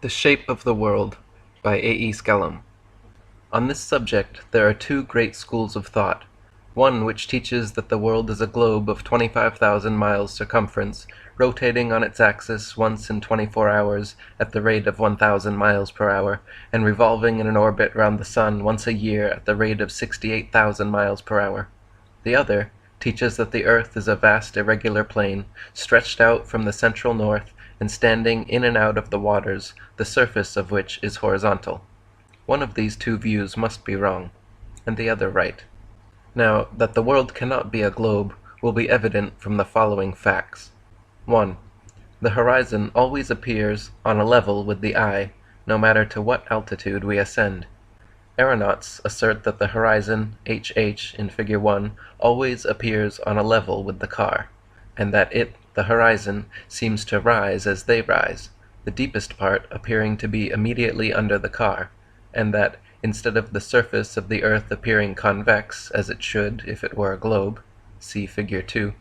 The Shape of the World by A.E. Skellum. On this subject there are two great schools of thought, one which teaches that the world is a globe of 25,000 miles circumference, rotating on its axis once in 24 hours at the rate of 1,000 miles per hour, and revolving in an orbit round the sun once a year at the rate of 68,000 miles per hour. The other teaches that the earth is a vast irregular plain, stretched out from the central north, and standing in and out of the waters, the surface of which is horizontal. One of these two views must be wrong, and the other right. Now, that the world cannot be a globe will be evident from the following facts. 1. The horizon always appears on a level with the eye, no matter to what altitude we ascend. Aeronauts assert that the horizon, HH in Figure 1, always appears on a level with the car, and that it, the horizon, seems to rise as they rise, the deepest part appearing to be immediately under the car, and that, instead of the surface of the earth appearing convex, as it should if it were a globe, see Figure 2,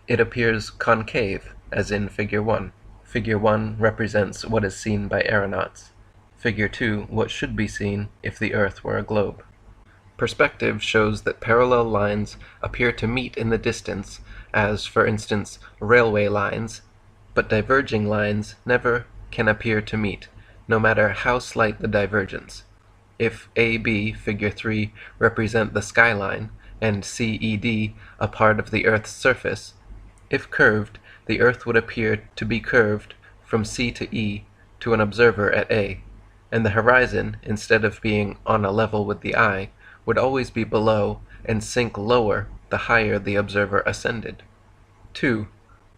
it appears concave, as in Figure 1. Figure 1 represents what is seen by aeronauts. Figure 2 what should be seen if the earth were a globe. Perspective shows that parallel lines appear to meet in the distance, as, for instance, railway lines, but diverging lines never can appear to meet, no matter how slight the divergence. If AB, Figure 3, represent the skyline, and CED a part of the Earth's surface, if curved, the Earth would appear to be curved from C to E to an observer at A, and the horizon, instead of being on a level with the eye, would always be below and sink lower the higher the observer ascended. 2.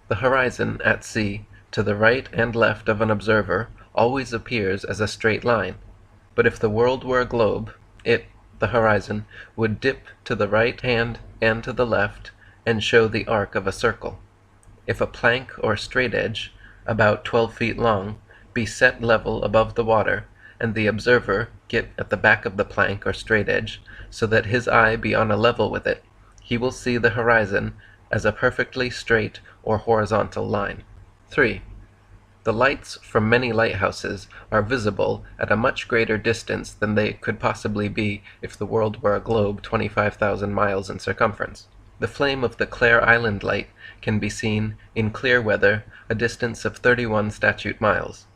The horizon at C, to the right and left of an observer, always appears as a straight line, but if the world were a globe, it, the horizon, would dip to the right hand and to the left and show the arc of a circle. If a plank or straightedge, about 12 feet long, be set level above the water, and the observer get at the back of the plank or straightedge, so that his eye be on a level with it, he will see the horizon as a perfectly straight or horizontal line. 3. The lights from many lighthouses are visible at a much greater distance than they could possibly be if the world were a globe 25,000 miles in circumference. The flame of the Clare Island light can be seen, in clear weather, a distance of 31 statute miles.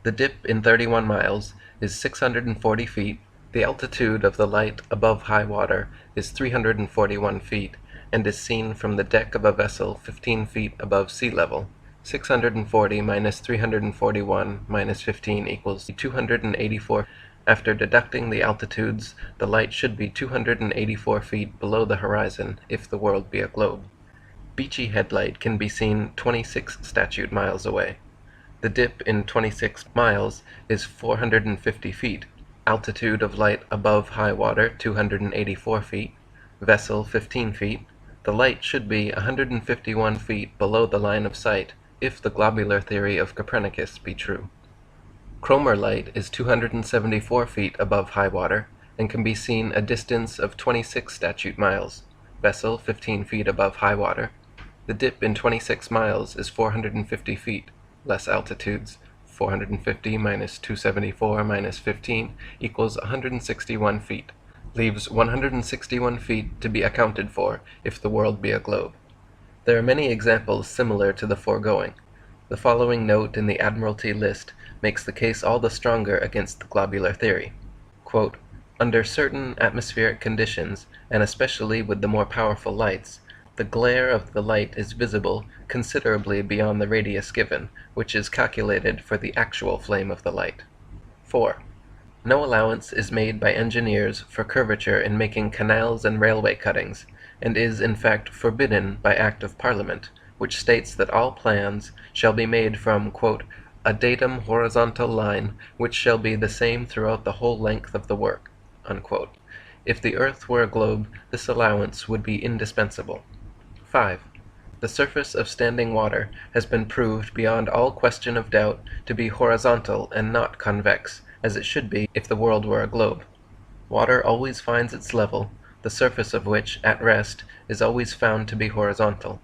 The dip in 31 miles is 640 feet, the altitude of the light above high water is 341 feet, and is seen from the deck of a vessel 15 feet above sea level. 640 minus 341 minus 15 equals 284. After deducting the altitudes, the light should be 284 feet below the horizon if the world be a globe. Beachy Headlight can be seen 26 statute miles away. The dip in 26 miles is 450 feet, altitude of light above high water 284 feet, vessel 15 feet. The light should be 151 feet below the line of sight if the globular theory of Copernicus be true. Cromer light is 274 feet above high water and can be seen a distance of 26 statute miles, vessel 15 feet above high water. The dip in 26 miles is 450 feet, less altitudes, 450 minus 274 minus 15 equals 161 feet, leaves 161 feet to be accounted for if the world be a globe. There are many examples similar to the foregoing. The following note in the Admiralty list makes the case all the stronger against the globular theory. Quote, under certain atmospheric conditions, and especially with the more powerful lights, the glare of the light is visible considerably beyond the radius given, which is calculated for the actual flame of the light. 4. No allowance is made by engineers for curvature in making canals and railway cuttings, and is in fact forbidden by Act of Parliament, which states that all plans shall be made from, quote, a datum horizontal line which shall be the same throughout the whole length of the work, unquote. If the earth were a globe, this allowance would be indispensable. 5. The surface of standing water has been proved beyond all question of doubt to be horizontal and not convex, as it should be if the world were a globe. Water always finds its level, the surface of which, at rest, is always found to be horizontal.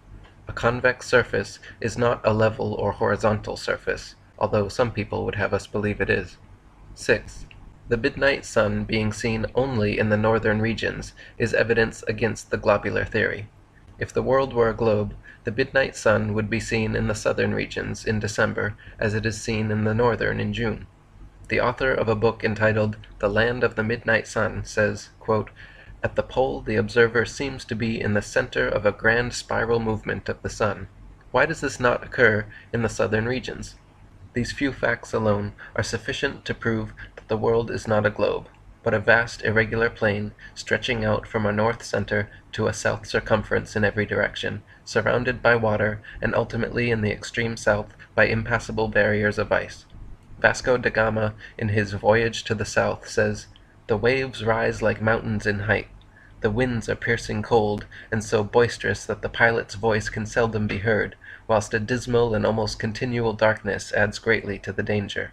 A convex surface is not a level or horizontal surface. although some people would have us believe it is. 6. The midnight sun being seen only in the northern regions is evidence against the globular theory. If the world were a globe, the midnight sun would be seen in the southern regions in December as it is seen in the northern in June. The author of a book entitled The Land of the Midnight Sun says, quote, "At the pole the observer seems to be in the center of a grand spiral movement of the sun. Why does this not occur in the southern regions? These few facts alone are sufficient to prove that the world is not a globe, but a vast irregular plane stretching out from a north center to a south circumference in every direction, surrounded by water, and ultimately in the extreme south by impassable barriers of ice. Vasco da Gama, in his Voyage to the South, says, 'The waves rise like mountains in height. The winds are piercing cold, and so boisterous that the pilot's voice can seldom be heard, whilst a dismal and almost continual darkness adds greatly to the danger.'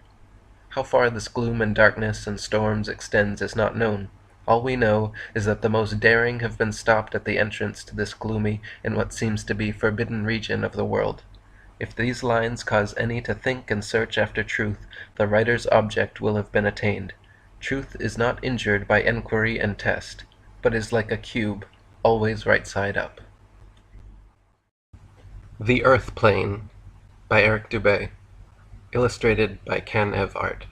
How far this gloom and darkness and storms extends is not known. All we know is that the most daring have been stopped at the entrance to this gloomy and what seems to be forbidden region of the world. If these lines cause any to think and search after truth, the writer's object will have been attained. Truth is not injured by enquiry and test, but is like a cube, always right side up." The Earth Plane by Eric Dubé, illustrated by Can-Ev Art.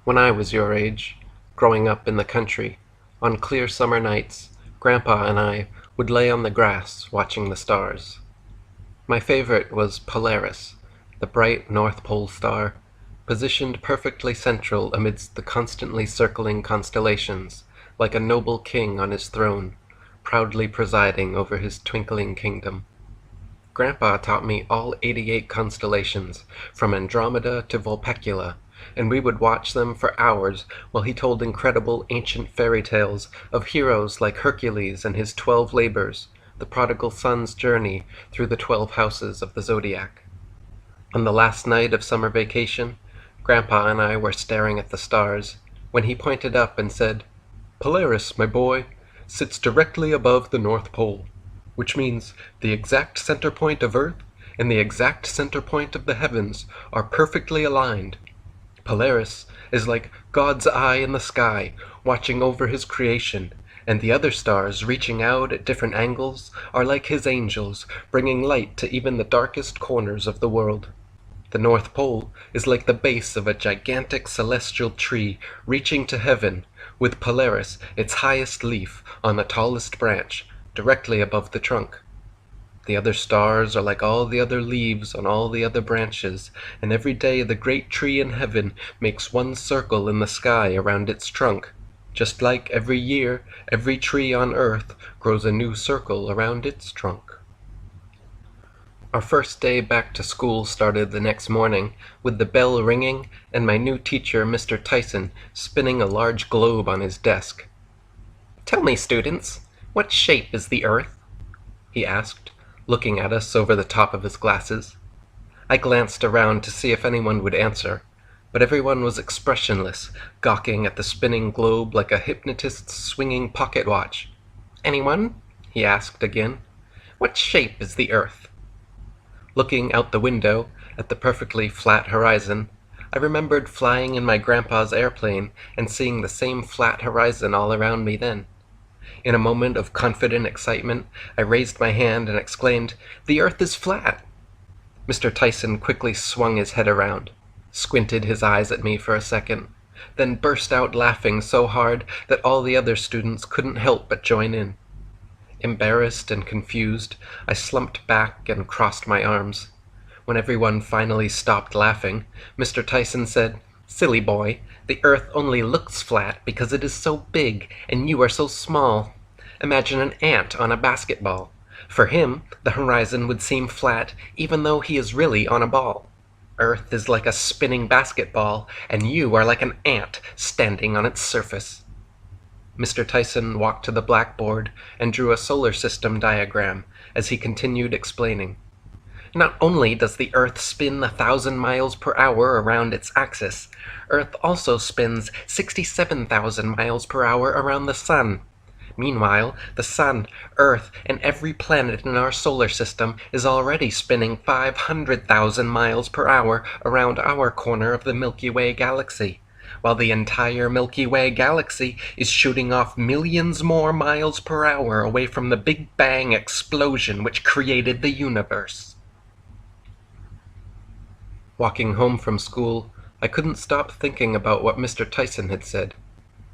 When I was your age, growing up in the country, on clear summer nights, Grandpa and I would lay on the grass watching the stars. My favorite was Polaris, the bright North Pole star, positioned perfectly central amidst the constantly circling constellations, like a noble king on his throne, proudly presiding over his twinkling kingdom. Grandpa taught me all 88 constellations, from Andromeda to Vulpecula, and we would watch them for hours while he told incredible ancient fairy tales of heroes like Hercules and his 12 labors, the prodigal son's journey through the 12 houses of the zodiac. On the last night of summer vacation, Grandpa and I were staring at the stars, when he pointed up and said, "Polaris, my boy, sits directly above the North Pole, which means the exact center point of Earth and the exact center point of the heavens are perfectly aligned. Polaris is like God's eye in the sky, watching over his creation, and the other stars reaching out at different angles are like his angels, bringing light to even the darkest corners of the world. The North Pole is like the base of a gigantic celestial tree reaching to heaven, with Polaris, its highest leaf, on the tallest branch, directly above the trunk. The other stars are like all the other leaves on all the other branches, and every day the great tree in heaven makes one circle in the sky around its trunk, just like every year every tree on earth grows a new circle around its trunk." Our first day back to school started the next morning, with the bell ringing and my new teacher, Mr. Tyson, spinning a large globe on his desk. "Tell me, students, what shape is the Earth?" he asked, looking at us over the top of his glasses. I glanced around to see if anyone would answer, but everyone was expressionless, gawking at the spinning globe like a hypnotist's swinging pocket watch. "Anyone?" he asked again. "What shape is the Earth?" Looking out the window, at the perfectly flat horizon, I remembered flying in my grandpa's airplane and seeing the same flat horizon all around me then. In a moment of confident excitement, I raised my hand and exclaimed, "The Earth is flat!" Mr. Tyson quickly swung his head around, squinted his eyes at me for a second, then burst out laughing so hard that all the other students couldn't help but join in. Embarrassed and confused, I slumped back and crossed my arms. When everyone finally stopped laughing, Mr. Tyson said, "Silly boy, the Earth only looks flat because it is so big and you are so small. Imagine an ant on a basketball. For him, the horizon would seem flat even though he is really on a ball. Earth is like a spinning basketball, and you are like an ant standing on its surface." Mr. Tyson walked to the blackboard and drew a solar system diagram as he continued explaining. "Not only does the Earth spin 1,000 miles per hour around its axis, Earth also spins 67,000 miles per hour around the Sun. Meanwhile, the Sun, Earth, and every planet in our solar system is already spinning 500,000 miles per hour around our corner of the Milky Way galaxy, while the entire Milky Way galaxy is shooting off millions more miles per hour away from the Big Bang explosion which created the universe. Walking home from school, I couldn't stop thinking about what Mr. Tyson had said.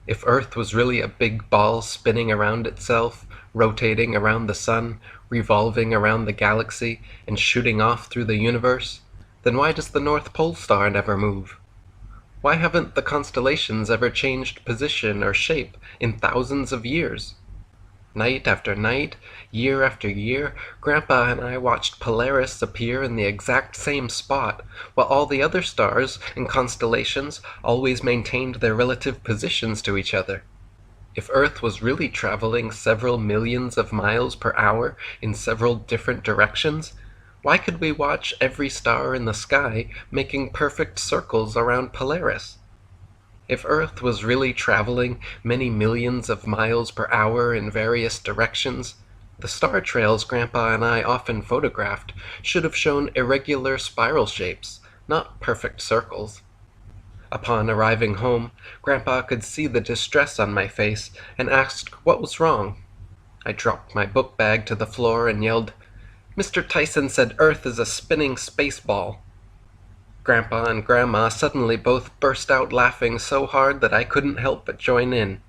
If Earth was really a big ball spinning around itself, rotating around the sun, revolving around the galaxy, and shooting off through the universe, then why does the North Pole star never move? Why haven't the constellations ever changed position or shape in thousands of years? Night after night, year after year, Grandpa and I watched Polaris appear in the exact same spot, while all the other stars and constellations always maintained their relative positions to each other. If Earth was really traveling several millions of miles per hour in several different directions, why could we watch every star in the sky making perfect circles around Polaris? If Earth was really traveling many millions of miles per hour in various directions, the star trails Grandpa and I often photographed should have shown irregular spiral shapes, not perfect circles. Upon arriving home, Grandpa could see the distress on my face and asked what was wrong. I dropped my book bag to the floor and yelled, "Mr. Tyson said Earth is a spinning space ball." Grandpa and Grandma suddenly both burst out laughing so hard that I couldn't help but join in.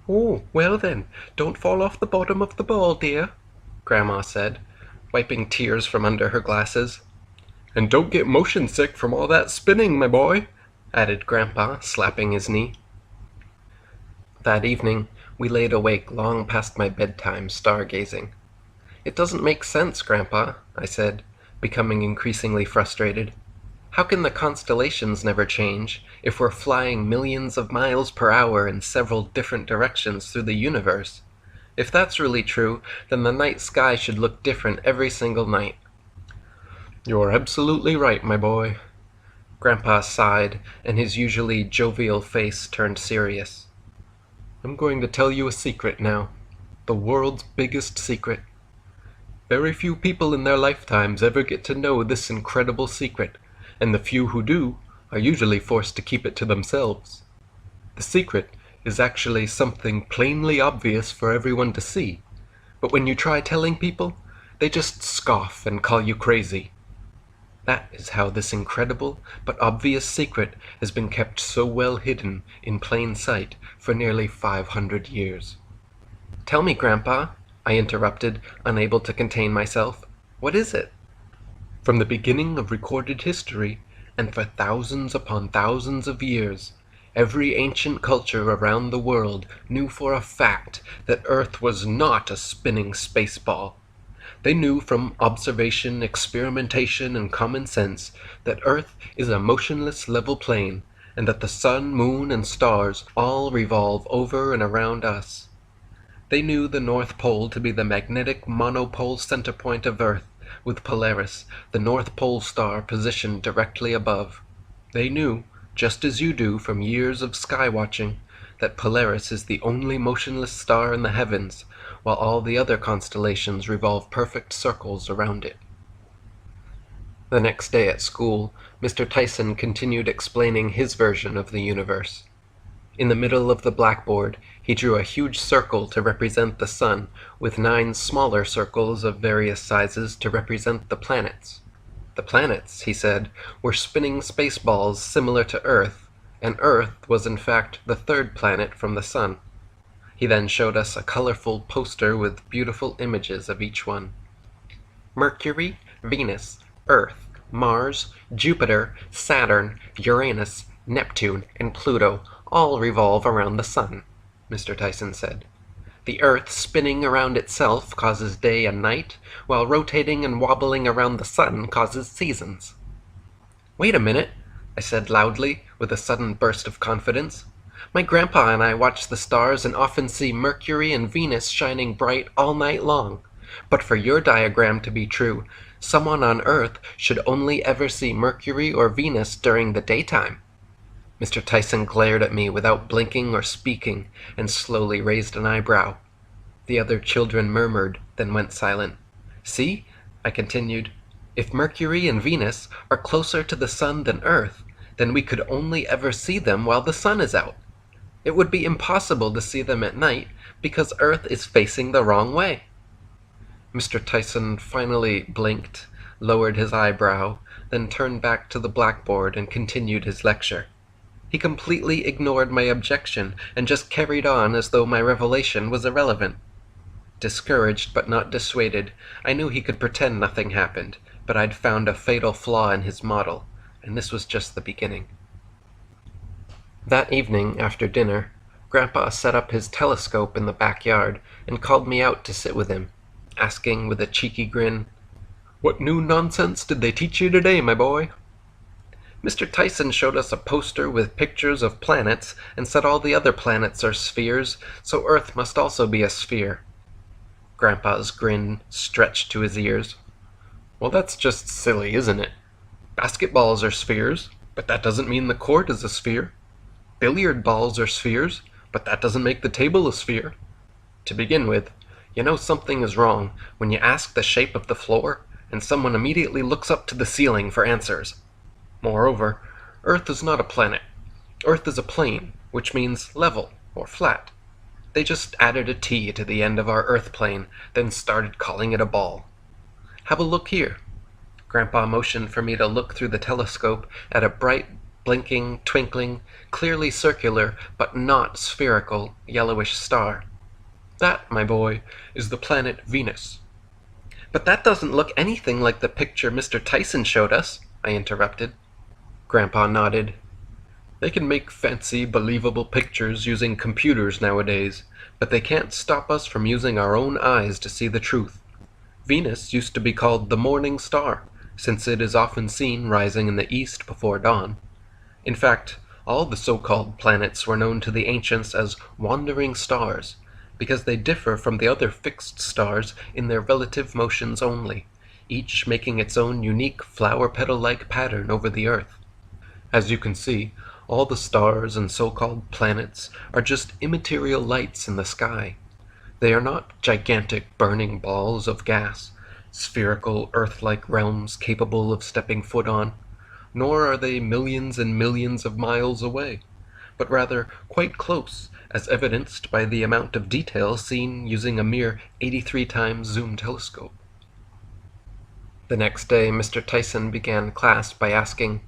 "Oh, well then, don't fall off the bottom of the ball, dear," Grandma said, wiping tears from under her glasses. "And don't get motion sick from all that spinning, my boy," added Grandpa, slapping his knee. That evening, we laid awake long past my bedtime, stargazing. "It doesn't make sense, Grandpa," I said, becoming increasingly frustrated. "How can the constellations never change if we're flying millions of miles per hour in several different directions through the universe? If that's really true, then the night sky should look different every single night." "You're absolutely right, my boy." Grandpa sighed, and his usually jovial face turned serious. "I'm going to tell you a secret now. The world's biggest secret. Very few people in their lifetimes ever get to know this incredible secret, and the few who do are usually forced to keep it to themselves. The secret is actually something plainly obvious for everyone to see, but when you try telling people, they just scoff and call you crazy. That is how this incredible but obvious secret has been kept so well hidden in plain sight for nearly 500 years. "Tell me, Grandpa," I interrupted, unable to contain myself. "What is it?" "From the beginning of recorded history, and for thousands upon thousands of years, every ancient culture around the world knew for a fact that Earth was not a spinning space ball. They knew from observation, experimentation, and common sense that Earth is a motionless level plane, and that the sun, moon, and stars all revolve over and around us. They knew the North Pole to be the magnetic monopole center point of Earth, with Polaris, the North Pole star, positioned directly above. They knew, just as you do from years of sky watching, that Polaris is the only motionless star in the heavens, while all the other constellations revolve perfect circles around it." The next day at school, Mr. Tyson continued explaining his version of the universe. In the middle of the blackboard, he drew a huge circle to represent the sun, with 9 smaller circles of various sizes to represent the planets. The planets, he said, were spinning space balls similar to Earth, and Earth was in fact the 3rd planet from the sun. He then showed us a colorful poster with beautiful images of each one. Mercury, Venus, Earth, Mars, Jupiter, Saturn, Uranus, Neptune, and Pluto all revolve around the sun, Mr. Tyson said. The Earth spinning around itself causes day and night, while rotating and wobbling around the sun causes seasons. "Wait a minute," I said loudly, with a sudden burst of confidence. "My grandpa and I watch the stars and often see Mercury and Venus shining bright all night long. But for your diagram to be true, someone on Earth should only ever see Mercury or Venus during the daytime." Mr. Tyson glared at me without blinking or speaking, and slowly raised an eyebrow. The other children murmured, then went silent. "See," I continued, "if Mercury and Venus are closer to the sun than Earth, then we could only ever see them while the sun is out. It would be impossible to see them at night because Earth is facing the wrong way." Mr. Tyson finally blinked, lowered his eyebrow, then turned back to the blackboard and continued his lecture. He completely ignored my objection and just carried on as though my revelation was irrelevant. Discouraged but not dissuaded, I knew he could pretend nothing happened, but I'd found a fatal flaw in his model, and this was just the beginning. That evening, after dinner, Grandpa set up his telescope in the backyard and called me out to sit with him, asking with a cheeky grin, "What new nonsense did they teach you today, my boy?" Mr. Tyson showed us a poster with pictures of planets and said all the other planets are spheres, so Earth must also be a sphere. Grandpa's grin stretched to his ears. "Well, that's just silly, isn't it? Basketballs are spheres, but that doesn't mean the court is a sphere. Billiard balls are spheres, but that doesn't make the table a sphere. To begin with, you know something is wrong when you ask the shape of the floor and someone immediately looks up to the ceiling for answers. Moreover, Earth is not a planet. Earth is a plane, which means level or flat. They just added a T to the end of our Earth plane, then started calling it a ball. Have a look here." Grandpa motioned for me to look through the telescope at a bright, blinking, twinkling, clearly circular, but not spherical, yellowish star. "That, my boy, is the planet Venus." "But that doesn't look anything like the picture Mr. Tyson showed us," I interrupted. Grandpa nodded. "They can make fancy, believable pictures using computers nowadays, but they can't stop us from using our own eyes to see the truth. Venus used to be called the morning star, since it is often seen rising in the east before dawn. In fact, all the so-called planets were known to the ancients as wandering stars, because they differ from the other fixed stars in their relative motions only, each making its own unique flower-petal-like pattern over the earth. As you can see, all the stars and so-called planets are just immaterial lights in the sky. They are not gigantic burning balls of gas, spherical Earth-like realms capable of stepping foot on, nor are they millions and millions of miles away, but rather quite close, as evidenced by the amount of detail seen using a mere 83 times zoom telescope. The next day, Mr. Tyson began class by asking,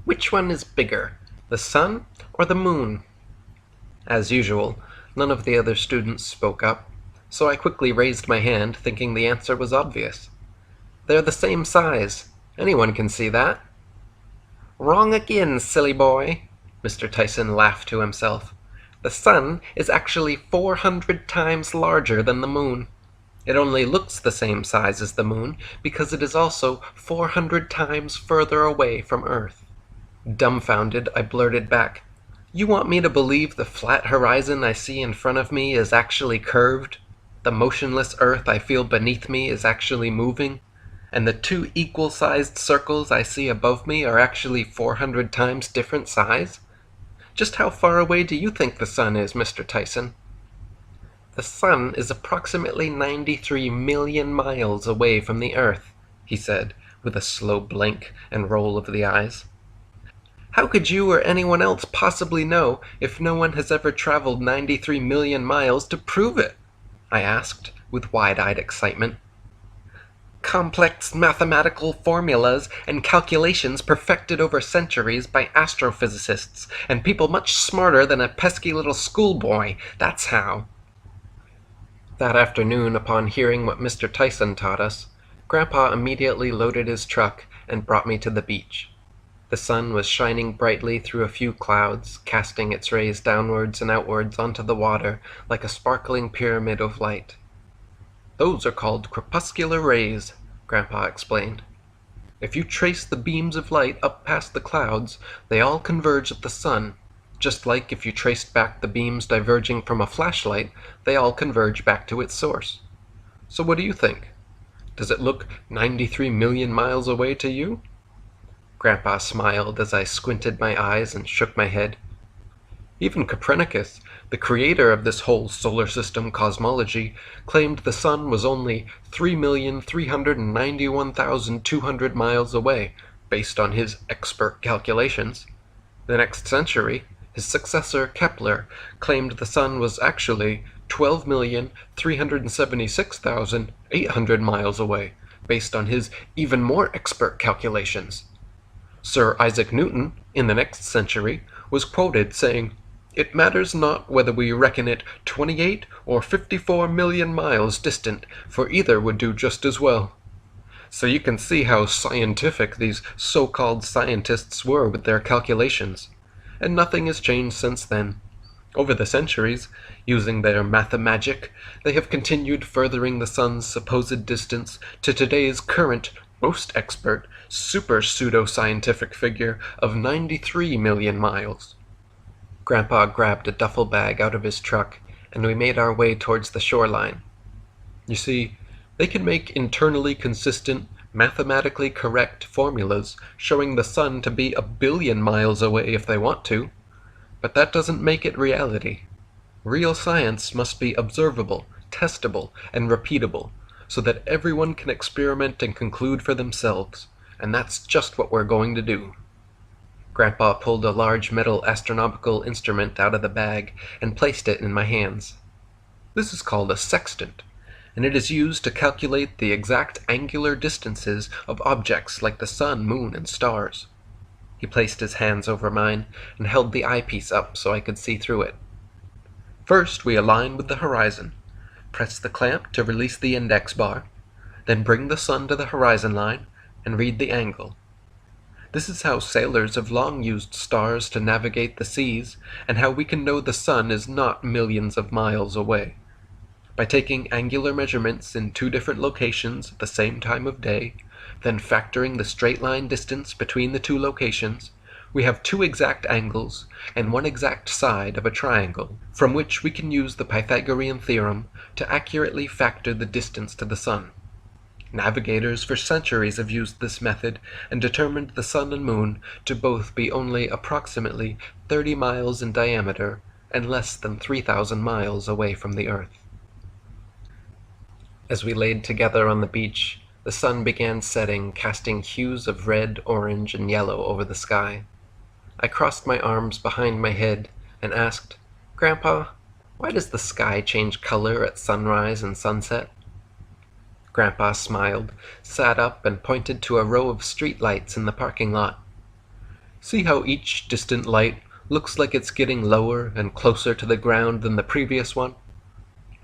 "Which one is bigger, the sun or the moon?" As usual, none of the other students spoke up, so I quickly raised my hand, thinking the answer was obvious. "They're the same size. Anyone can see that." "Wrong again, silly boy," Mr. Tyson laughed to himself. "The sun is actually 400 times larger than the moon. It only looks the same size as the moon because it is also 400 times further away from Earth." Dumbfounded, I blurted back, "You want me to believe the flat horizon I see in front of me is actually curved? The motionless Earth I feel beneath me is actually moving? And the two equal-sized circles I see above me are actually 400 times different size? Just how far away do you think the sun is, Mr. Tyson?" "The sun is approximately 93 million miles away from the Earth," he said, with a slow blink and roll of the eyes. "How could you or anyone else possibly know if no one has ever traveled 93 million miles to prove it?" I asked, with wide-eyed excitement. "Complex mathematical formulas and calculations perfected over centuries by astrophysicists and people much smarter than a pesky little schoolboy, that's how." That afternoon, upon hearing what Mr. Tyson taught us, Grandpa immediately loaded his truck and brought me to the beach. The sun was shining brightly through a few clouds, casting its rays downwards and outwards onto the water like a sparkling pyramid of light. "Those are called crepuscular rays," Grandpa explained. "If you trace the beams of light up past the clouds, they all converge at the sun, just like if you traced back the beams diverging from a flashlight, they all converge back to its source. So what do you think? Does it look 93 million miles away to you?" Grandpa smiled as I squinted my eyes and shook my head. Even Copernicus, the creator of this whole solar system cosmology, claimed the sun was only 3,391,200 miles away, based on his expert calculations. The next century, his successor Kepler claimed the sun was actually 12,376,800 miles away, based on his even more expert calculations. Sir Isaac Newton, in the next century, was quoted saying, "It matters not whether we reckon it 28 or 54 million miles distant, for either would do just as well." So you can see how scientific these so-called scientists were with their calculations. And nothing has changed since then. Over the centuries, using their mathemagic, they have continued furthering the sun's supposed distance to today's current, most expert, super pseudo-scientific figure of 93 million miles. Grandpa grabbed a duffel bag out of his truck, and we made our way towards the shoreline. You see, they can make internally consistent, mathematically correct formulas showing the sun to be 1 billion miles away if they want to, but that doesn't make it reality. Real science must be observable, testable, and repeatable, so that everyone can experiment and conclude for themselves, and that's just what we're going to do. Grandpa pulled a large metal astronomical instrument out of the bag and placed it in my hands. This is called a sextant, and it is used to calculate the exact angular distances of objects like the sun, moon, and stars. He placed his hands over mine and held the eyepiece up so I could see through it. First, we align with the horizon. Press the clamp to release the index bar, then bring the sun to the horizon line and read the angle. This is how sailors have long used stars to navigate the seas, and how we can know the sun is not millions of miles away. By taking angular measurements in 2 different locations at the same time of day, then factoring the straight line distance between the 2 locations, we have 2 exact angles and 1 exact side of a triangle, from which we can use the Pythagorean theorem to accurately factor the distance to the sun. Navigators for centuries have used this method and determined the sun and moon to both be only approximately 30 miles in diameter and less than 3,000 miles away from the Earth. As we laid together on the beach, the sun began setting, casting hues of red, orange, and yellow over the sky. I crossed my arms behind my head and asked, "Grandpa, why does the sky change color at sunrise and sunset?" Grandpa smiled, sat up, and pointed to a row of street lights in the parking lot. "See how each distant light looks like it's getting lower and closer to the ground than the previous one?"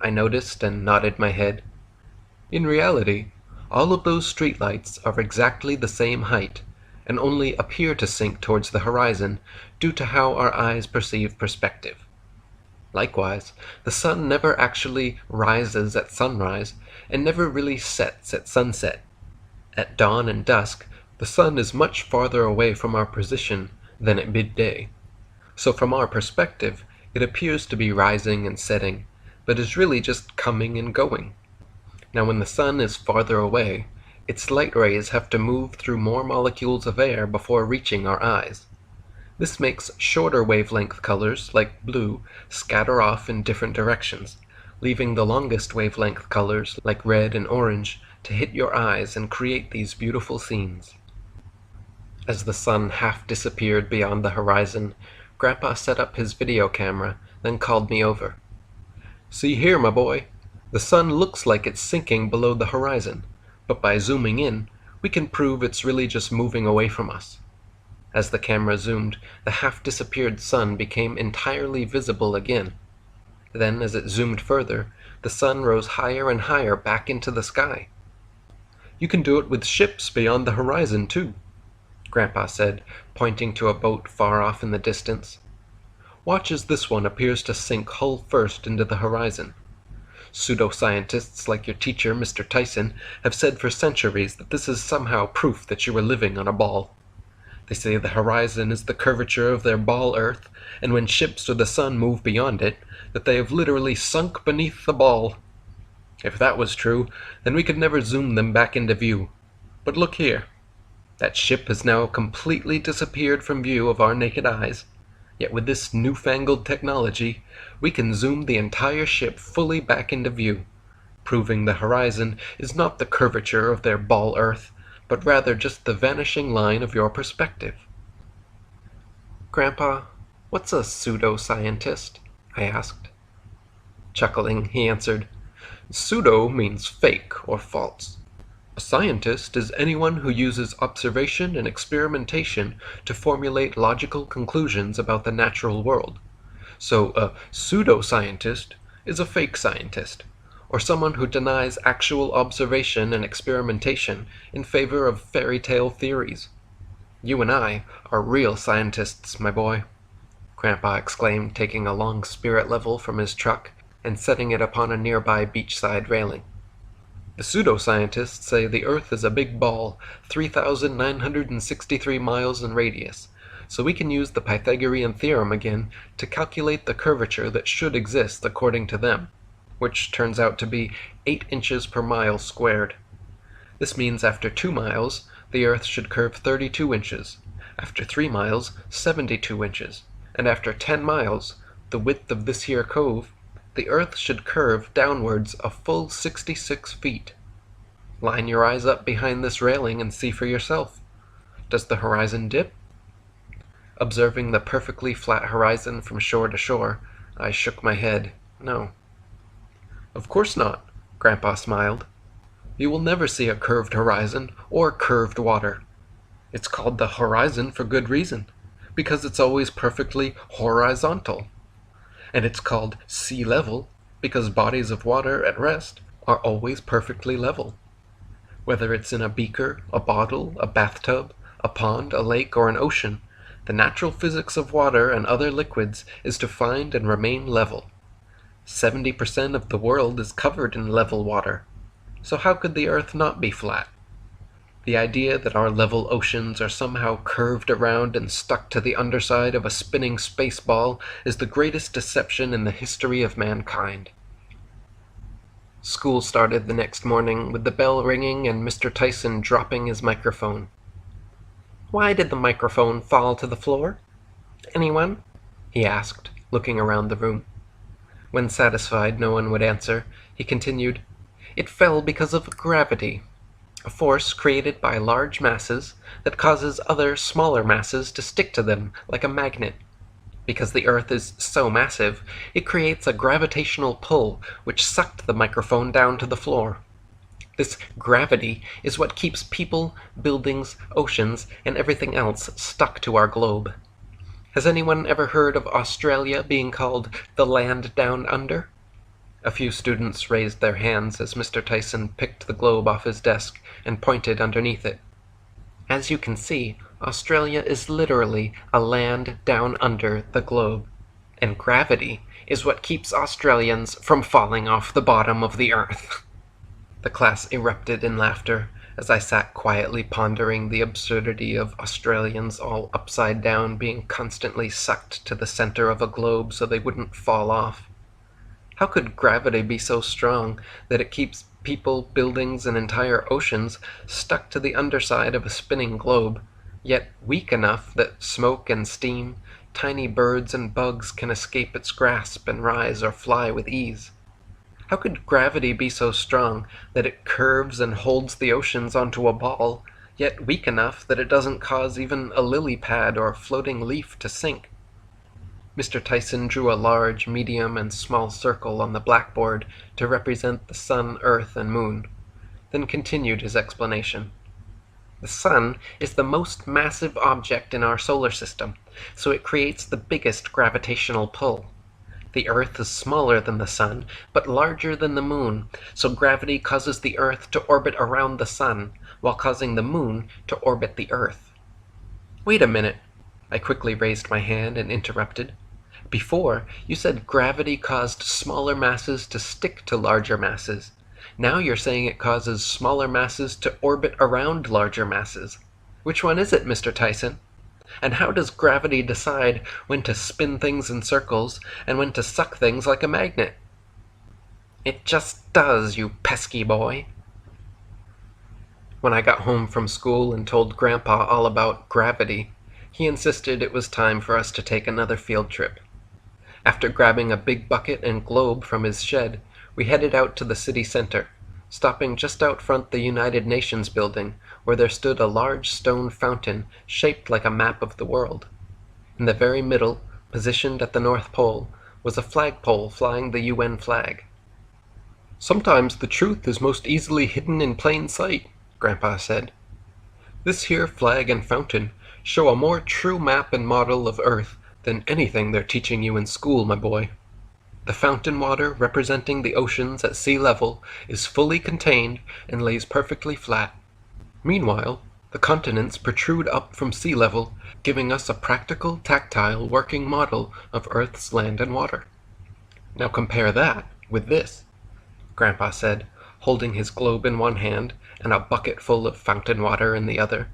I noticed and nodded my head. In reality, all of those streetlights are exactly the same height, and only appear to sink towards the horizon due to how our eyes perceive perspective. Likewise, the sun never actually rises at sunrise, and never really sets at sunset. At dawn and dusk, the sun is much farther away from our position than at midday. So from our perspective, it appears to be rising and setting, but is really just coming and going. Now when the sun is farther away, its light rays have to move through more molecules of air before reaching our eyes. This makes shorter wavelength colors, like blue, scatter off in different directions, leaving the longest wavelength colors, like red and orange, to hit your eyes and create these beautiful scenes. As the sun half disappeared beyond the horizon, Grandpa set up his video camera, then called me over. "See here, my boy. The sun looks like it's sinking below the horizon, but by zooming in, we can prove it's really just moving away from us." As the camera zoomed, the half-disappeared sun became entirely visible again. Then, as it zoomed further, the sun rose higher and higher back into the sky. "You can do it with ships beyond the horizon, too," Grandpa said, pointing to a boat far off in the distance. "Watch as this one appears to sink hull first into the horizon. Pseudoscientists like your teacher, Mr. Tyson, have said for centuries that this is somehow proof that you are living on a ball. They say the horizon is the curvature of their ball Earth, and when ships or the sun move beyond it, that they have literally sunk beneath the ball. If that was true, then we could never zoom them back into view. But look here. That ship has now completely disappeared from view of our naked eyes. Yet with this newfangled technology, we can zoom the entire ship fully back into view, proving the horizon is not the curvature of their ball Earth, but rather just the vanishing line of your perspective. Grandpa, what's a pseudo-scientist? I asked. Chuckling, he answered, Pseudo means fake or false. A scientist is anyone who uses observation and experimentation to formulate logical conclusions about the natural world. So a pseudo-scientist is a fake scientist, or someone who denies actual observation and experimentation in favor of fairy tale theories. You and I are real scientists, my boy, Grandpa exclaimed, taking a long spirit level from his truck and setting it upon a nearby beachside railing. The pseudoscientists say the Earth is a big ball, 3,963 miles in radius, so we can use the Pythagorean theorem again to calculate the curvature that should exist according to them, which turns out to be 8 inches per mile squared. This means after 2 miles, the Earth should curve 32 inches, after 3 miles, 72 inches, and after 10 miles, the width of this here cove, the Earth should curve downwards a full 66 feet. Line your eyes up behind this railing and see for yourself. Does the horizon dip? Observing the perfectly flat horizon from shore to shore, I shook my head. No. Of course not, Grandpa smiled. You will never see a curved horizon or curved water. It's called the horizon for good reason, because it's always perfectly horizontal. And it's called sea level because bodies of water at rest are always perfectly level. Whether it's in a beaker, a bottle, a bathtub, a pond, a lake, or an ocean, the natural physics of water and other liquids is to find and remain level. 70% of the world is covered in level water, so how could the Earth not be flat? The idea that our level oceans are somehow curved around and stuck to the underside of a spinning space ball is the greatest deception in the history of mankind. School started the next morning with the bell ringing and Mr. Tyson dropping his microphone. Why did the microphone fall to the floor? Anyone? He asked, looking around the room. When satisfied no one would answer, he continued, It fell because of gravity. A force created by large masses that causes other smaller masses to stick to them like a magnet. Because the Earth is so massive, it creates a gravitational pull which sucked the microphone down to the floor. This gravity is what keeps people, buildings, oceans, and everything else stuck to our globe. Has anyone ever heard of Australia being called the land down under? A few students raised their hands as Mr. Tyson picked the globe off his desk and pointed underneath it. As you can see, Australia is literally a land down under the globe, and gravity is what keeps Australians from falling off the bottom of the Earth. The class erupted in laughter as I sat quietly pondering the absurdity of Australians all upside down being constantly sucked to the center of a globe so they wouldn't fall off. How could gravity be so strong that it keeps people, buildings, and entire oceans stuck to the underside of a spinning globe, yet weak enough that smoke and steam, tiny birds and bugs can escape its grasp and rise or fly with ease? How could gravity be so strong that it curves and holds the oceans onto a ball, yet weak enough that it doesn't cause even a lily pad or floating leaf to sink? Mr. Tyson drew a large, medium, and small circle on the blackboard to represent the sun, earth, and moon, then continued his explanation. The sun is the most massive object in our solar system, so it creates the biggest gravitational pull. The Earth is smaller than the sun, but larger than the moon, so gravity causes the Earth to orbit around the sun, while causing the moon to orbit the Earth. Wait a minute, I quickly raised my hand and interrupted. Before, you said gravity caused smaller masses to stick to larger masses. Now you're saying it causes smaller masses to orbit around larger masses. Which one is it, Mr. Tyson? And how does gravity decide when to spin things in circles and when to suck things like a magnet? It just does, you pesky boy. When I got home from school and told Grandpa all about gravity, He insisted it was time for us to take another field trip. After grabbing a big bucket and globe from his shed, we headed out to the city center, stopping just out front the United Nations building, where there stood a large stone fountain shaped like a map of the world. In the very middle, positioned at the North Pole, was a flagpole flying the UN flag. "Sometimes the truth is most easily hidden in plain sight," Grandpa said. "This here flag and fountain show a more true map and model of Earth than anything they're teaching you in school, my boy. The fountain water representing the oceans at sea level is fully contained and lays perfectly flat. Meanwhile, the continents protrude up from sea level, giving us a practical, tactile, working model of Earth's land and water. Now compare that with this," Grandpa said, holding his globe in one hand and a bucket full of fountain water in the other.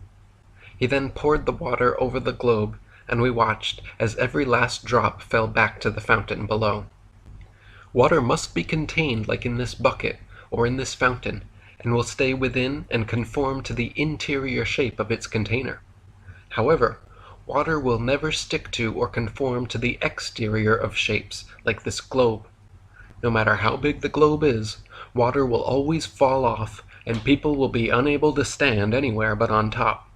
He then poured the water over the globe, and we watched as every last drop fell back to the fountain below. Water must be contained like in this bucket or in this fountain, and will stay within and conform to the interior shape of its container. However, water will never stick to or conform to the exterior of shapes, like this globe. No matter how big the globe is, water will always fall off, and people will be unable to stand anywhere but on top.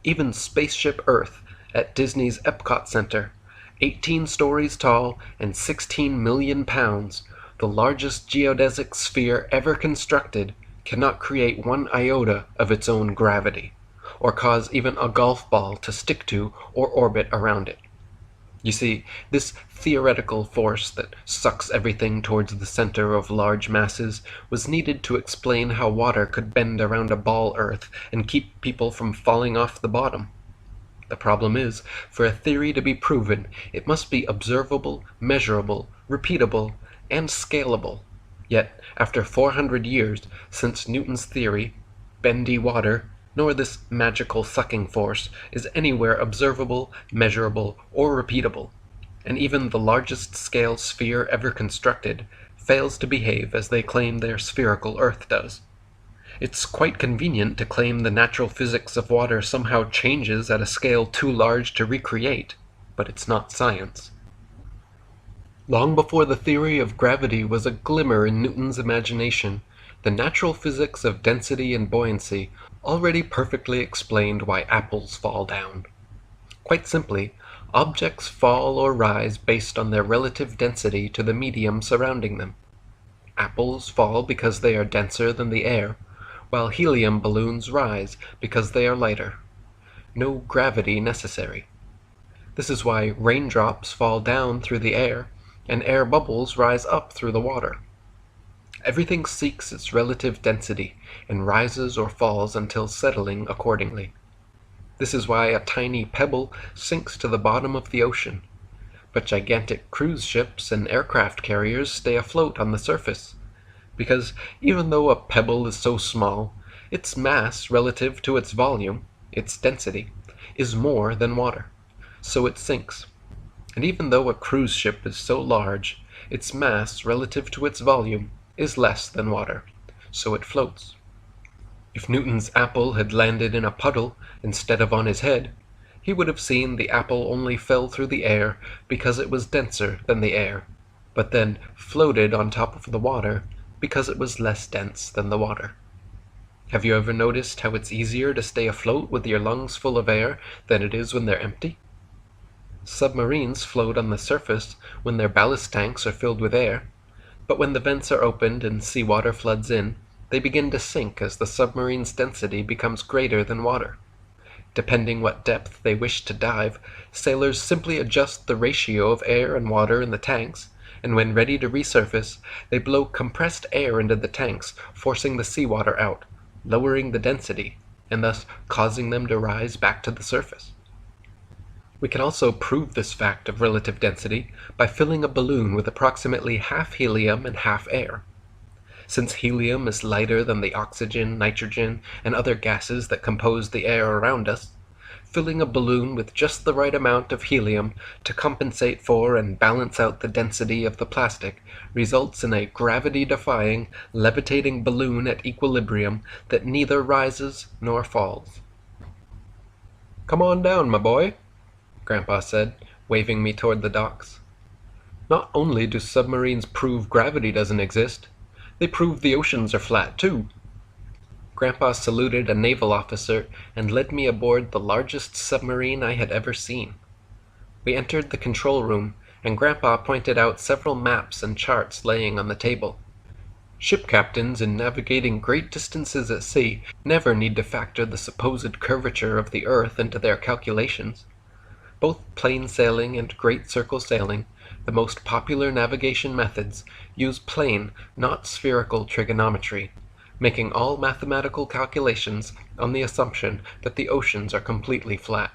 Even Spaceship Earth at Disney's Epcot Center, 18 stories tall and 16 million pounds, the largest geodesic sphere ever constructed, cannot create 1 iota of its own gravity, or cause even a golf ball to stick to or orbit around it. You see, this theoretical force that sucks everything towards the center of large masses was needed to explain how water could bend around a ball Earth and keep people from falling off the bottom. The problem is, for a theory to be proven, it must be observable, measurable, repeatable, and scalable. Yet, after 400 years since Newton's theory, bendy water, nor this magical sucking force, is anywhere observable, measurable, or repeatable, and even the largest scale sphere ever constructed fails to behave as they claim their spherical Earth does. It's quite convenient to claim the natural physics of water somehow changes at a scale too large to recreate, but it's not science. Long before the theory of gravity was a glimmer in Newton's imagination, the natural physics of density and buoyancy already perfectly explained why apples fall down. Quite simply, objects fall or rise based on their relative density to the medium surrounding them. Apples fall because they are denser than the air, while helium balloons rise because they are lighter. No gravity necessary. This is why raindrops fall down through the air, and air bubbles rise up through the water. Everything seeks its relative density, and rises or falls until settling accordingly. This is why a tiny pebble sinks to the bottom of the ocean, but gigantic cruise ships and aircraft carriers stay afloat on the surface, because even though a pebble is so small, its mass relative to its volume, its density, is more than water, so it sinks. And even though a cruise ship is so large, its mass relative to its volume is less than water, so it floats. If Newton's apple had landed in a puddle instead of on his head, he would have seen the apple only fell through the air because it was denser than the air, but then floated on top of the water because it was less dense than the water. Have you ever noticed how it's easier to stay afloat with your lungs full of air than it is when they're empty? Submarines float on the surface when their ballast tanks are filled with air, but when the vents are opened and seawater floods in, they begin to sink as the submarine's density becomes greater than water. Depending what depth they wish to dive, sailors simply adjust the ratio of air and water in the tanks, and when ready to resurface, they blow compressed air into the tanks, forcing the seawater out, lowering the density, and thus causing them to rise back to the surface. We can also prove this fact of relative density by filling a balloon with approximately half helium and half air. Since helium is lighter than the oxygen, nitrogen, and other gases that compose the air around us, filling a balloon with just the right amount of helium to compensate for and balance out the density of the plastic results in a gravity-defying, levitating balloon at equilibrium that neither rises nor falls. "Come on down, my boy," Grandpa said, waving me toward the docks. "Not only do submarines prove gravity doesn't exist, they prove the oceans are flat, too." Grandpa saluted a naval officer and led me aboard the largest submarine I had ever seen. We entered the control room, and Grandpa pointed out several maps and charts laying on the table. Ship captains in navigating great distances at sea never need to factor the supposed curvature of the Earth into their calculations. Both plain sailing and great circle sailing, the most popular navigation methods, use plane, not spherical trigonometry, making all mathematical calculations on the assumption that the oceans are completely flat.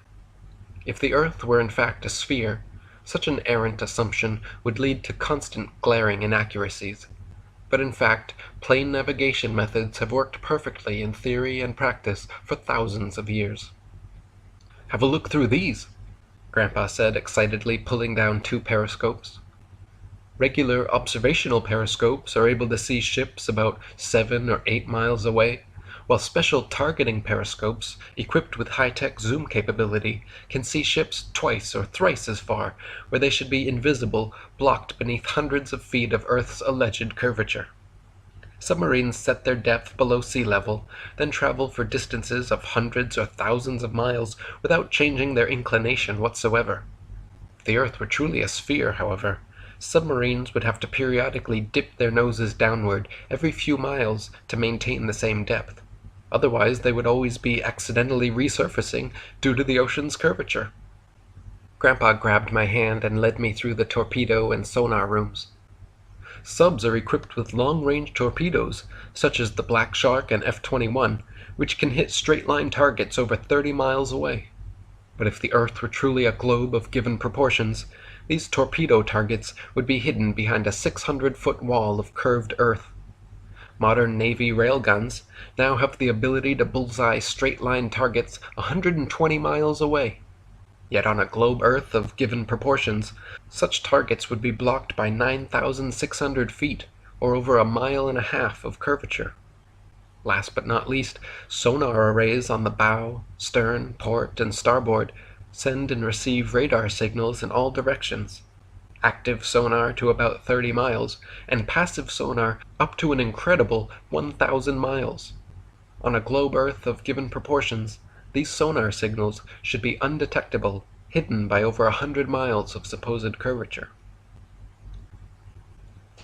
If the Earth were in fact a sphere, such an errant assumption would lead to constant glaring inaccuracies. But in fact, plane navigation methods have worked perfectly in theory and practice for thousands of years. "Have a look through these," Grandpa said excitedly, pulling down 2 periscopes. Regular observational periscopes are able to see ships about 7 or 8 miles away, while special targeting periscopes, equipped with high-tech zoom capability, can see ships twice or thrice as far, where they should be invisible, blocked beneath hundreds of feet of Earth's alleged curvature. Submarines set their depth below sea level, then travel for distances of hundreds or thousands of miles without changing their inclination whatsoever. If the Earth were truly a sphere, however, submarines would have to periodically dip their noses downward every few miles to maintain the same depth. Otherwise, they would always be accidentally resurfacing due to the ocean's curvature. Grandpa grabbed my hand and led me through the torpedo and sonar rooms. Subs are equipped with long-range torpedoes, such as the Black Shark and F-21, which can hit straight-line targets over 30 miles away. But if the Earth were truly a globe of given proportions, these torpedo targets would be hidden behind a 600-foot wall of curved earth. Modern Navy railguns now have the ability to bullseye straight-line targets 120 miles away. Yet on a globe Earth of given proportions, such targets would be blocked by 9,600 feet, or over 1.5 miles of curvature. Last but not least, sonar arrays on the bow, stern, port, and starboard send and receive radar signals in all directions. Active sonar to about 30 miles, and passive sonar up to an incredible 1,000 miles. On a globe Earth of given proportions, these sonar signals should be undetectable, hidden by over 100 miles of supposed curvature.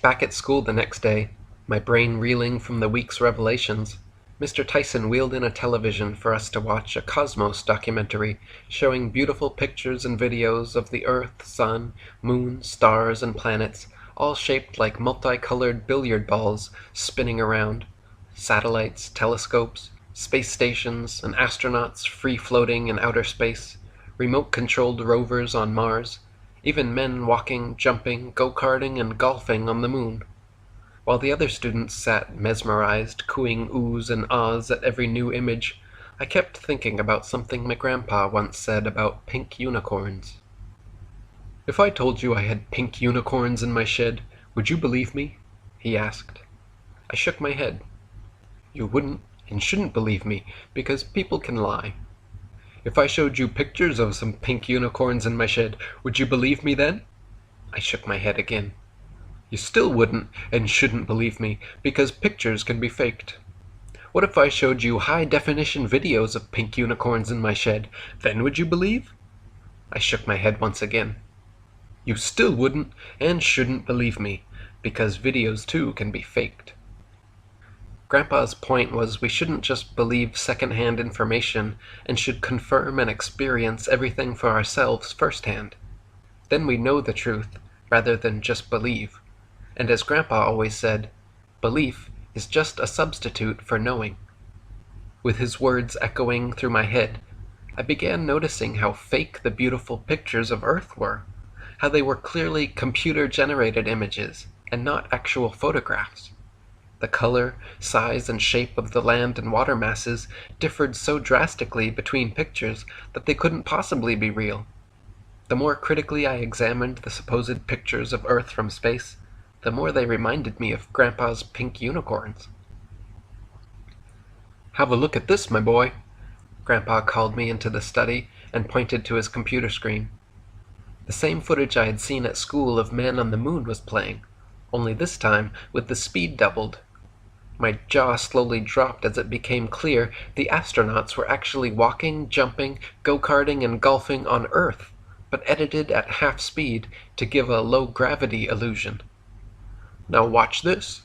Back at school the next day, my brain reeling from the week's revelations, Mr. Tyson wheeled in a television for us to watch a Cosmos documentary showing beautiful pictures and videos of the Earth, Sun, Moon, stars, and planets, all shaped like multicolored billiard balls spinning around. Satellites, telescopes, space stations, and astronauts free-floating in outer space, remote-controlled rovers on Mars, even men walking, jumping, go-karting, and golfing on the Moon. While the other students sat mesmerized, cooing oohs and ahs at every new image, I kept thinking about something my grandpa once said about pink unicorns. "If I told you I had pink unicorns in my shed, would you believe me?" he asked. I shook my head. "You wouldn't and shouldn't believe me, because people can lie." "If I showed you pictures of some pink unicorns in my shed, would you believe me then?" I shook my head again. "You still wouldn't and shouldn't believe me, because pictures can be faked." "What if I showed you high-definition videos of pink unicorns in my shed? Then would you believe?" I shook my head once again. "You still wouldn't and shouldn't believe me, because videos too can be faked." Grandpa's point was we shouldn't just believe second-hand information and should confirm and experience everything for ourselves firsthand. Then we know the truth, rather than just believe. And as Grandpa always said, belief is just a substitute for knowing. With his words echoing through my head, I began noticing how fake the beautiful pictures of Earth were, how they were clearly computer-generated images and not actual photographs. The color, size, and shape of the land and water masses differed so drastically between pictures that they couldn't possibly be real. The more critically I examined the supposed pictures of Earth from space, the more they reminded me of Grandpa's pink unicorns. "Have a look at this, my boy," Grandpa called me into the study and pointed to his computer screen. The same footage I had seen at school of men on the moon was playing, only this time with the speed doubled. My jaw slowly dropped as it became clear the astronauts were actually walking, jumping, go-karting, and golfing on Earth, but edited at half speed to give a low-gravity illusion. "Now watch this,"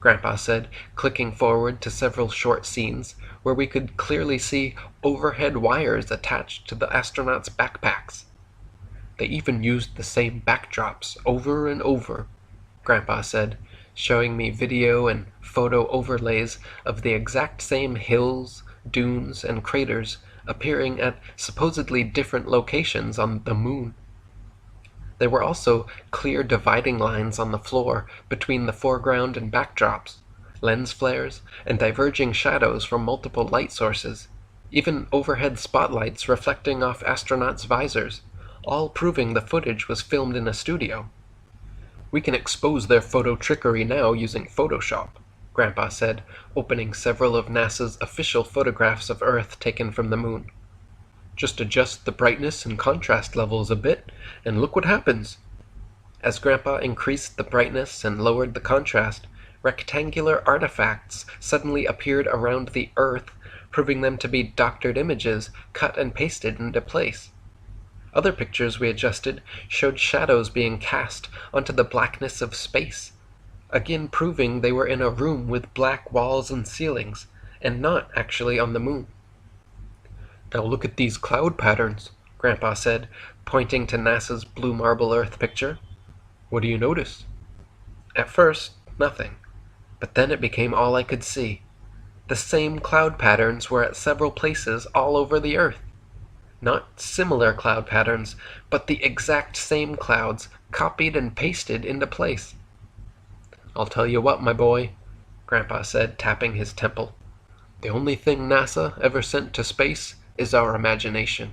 Grandpa said, clicking forward to several short scenes where we could clearly see overhead wires attached to the astronauts' backpacks. "They even used the same backdrops over and over," Grandpa said, showing me video and photo overlays of the exact same hills, dunes, and craters appearing at supposedly different locations on the moon. There were also clear dividing lines on the floor between the foreground and backdrops, lens flares, and diverging shadows from multiple light sources, even overhead spotlights reflecting off astronauts' visors, all proving the footage was filmed in a studio. "We can expose their photo trickery now using Photoshop," Grandpa said, opening several of NASA's official photographs of Earth taken from the moon. "Just adjust the brightness and contrast levels a bit, and look what happens." As Grandpa increased the brightness and lowered the contrast, rectangular artifacts suddenly appeared around the Earth, proving them to be doctored images cut and pasted into place. Other pictures we adjusted showed shadows being cast onto the blackness of space, again proving they were in a room with black walls and ceilings, and not actually on the moon. "Now look at these cloud patterns," Grandpa said, pointing to NASA's blue marble Earth picture. "What do you notice?" At first, nothing, but then it became all I could see. The same cloud patterns were at several places all over the Earth. Not similar cloud patterns, but the exact same clouds copied and pasted into place. "I'll tell you what, my boy," Grandpa said, tapping his temple. "The only thing NASA ever sent to space is our imagination."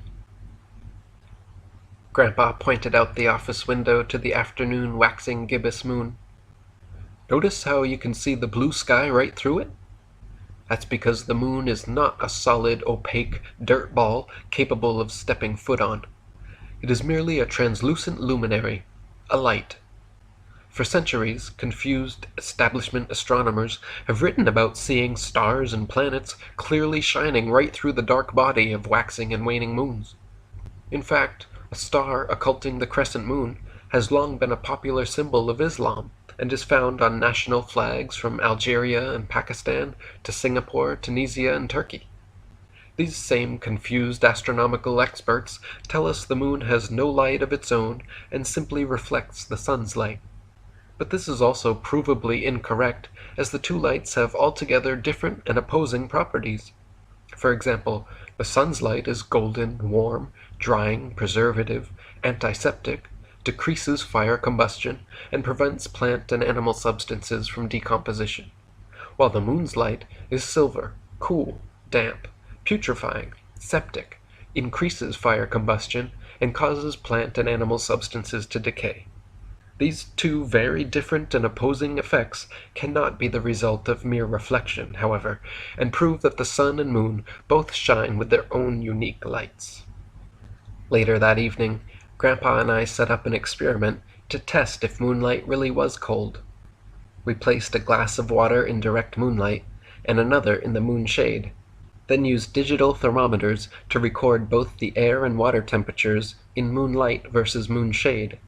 Grandpa pointed out the office window to the afternoon waxing gibbous moon. "Notice how you can see the blue sky right through it? That's because the moon is not a solid, opaque dirt ball capable of stepping foot on. It is merely a translucent luminary, a light. For centuries, confused establishment astronomers have written about seeing stars and planets clearly shining right through the dark body of waxing and waning moons. In fact, a star occulting the crescent moon has long been a popular symbol of Islam and is found on national flags from Algeria and Pakistan to Singapore, Tunisia, and Turkey. These same confused astronomical experts tell us the moon has no light of its own and simply reflects the sun's light. But this is also provably incorrect, as the two lights have altogether different and opposing properties. For example, the sun's light is golden, warm, drying, preservative, antiseptic, decreases fire combustion, and prevents plant and animal substances from decomposition, while the moon's light is silver, cool, damp, putrefying, septic, increases fire combustion, and causes plant and animal substances to decay. These two very different and opposing effects cannot be the result of mere reflection, however, and prove that the sun and moon both shine with their own unique lights. Later that evening, Grandpa and I set up an experiment to test if moonlight really was cold. We placed a glass of water in direct moonlight and another in the moon shade, then used digital thermometers to record both the air and water temperatures in moonlight versus moon shade.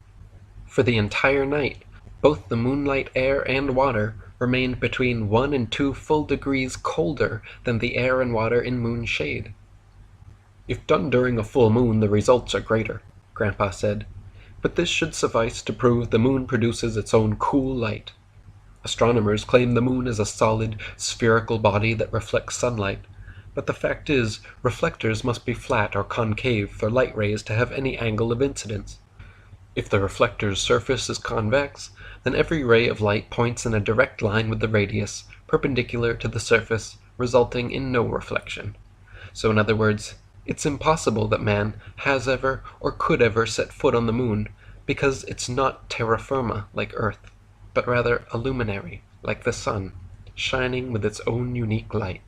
For the entire night, both the moonlight air and water remained between 1 and 2 full degrees colder than the air and water in moon shade. "If done during a full moon, the results are greater," Grandpa said, "but this should suffice to prove the moon produces its own cool light. Astronomers claim the moon is a solid, spherical body that reflects sunlight, but the fact is, reflectors must be flat or concave for light rays to have any angle of incidence. If the reflector's surface is convex, then every ray of light points in a direct line with the radius, perpendicular to the surface, resulting in no reflection. So in other words, it's impossible that man has ever or could ever set foot on the moon, because it's not terra firma like Earth, but rather a luminary like the sun, shining with its own unique light."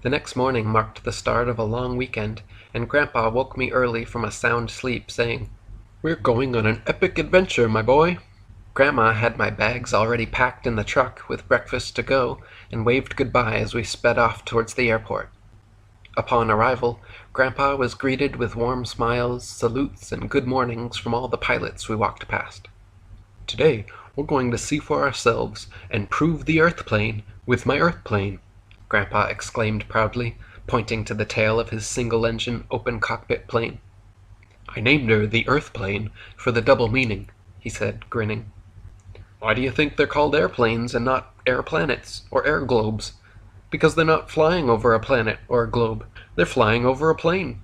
The next morning marked the start of a long weekend, and Grandpa woke me early from a sound sleep, saying, "We're going on an epic adventure, my boy." Grandma had my bags already packed in the truck with breakfast to go, and waved goodbye as we sped off towards the airport. Upon arrival, Grandpa was greeted with warm smiles, salutes, and good mornings from all the pilots we walked past. "Today, we're going to see for ourselves and prove the Earth plane with my Earth plane," Grandpa exclaimed proudly, pointing to the tail of his single-engine open cockpit plane. "I named her the Earth plane for the double meaning," he said, grinning. "Why do you think they're called airplanes and not air planets or air globes? Because they're not flying over a planet or a globe. They're flying over a plane."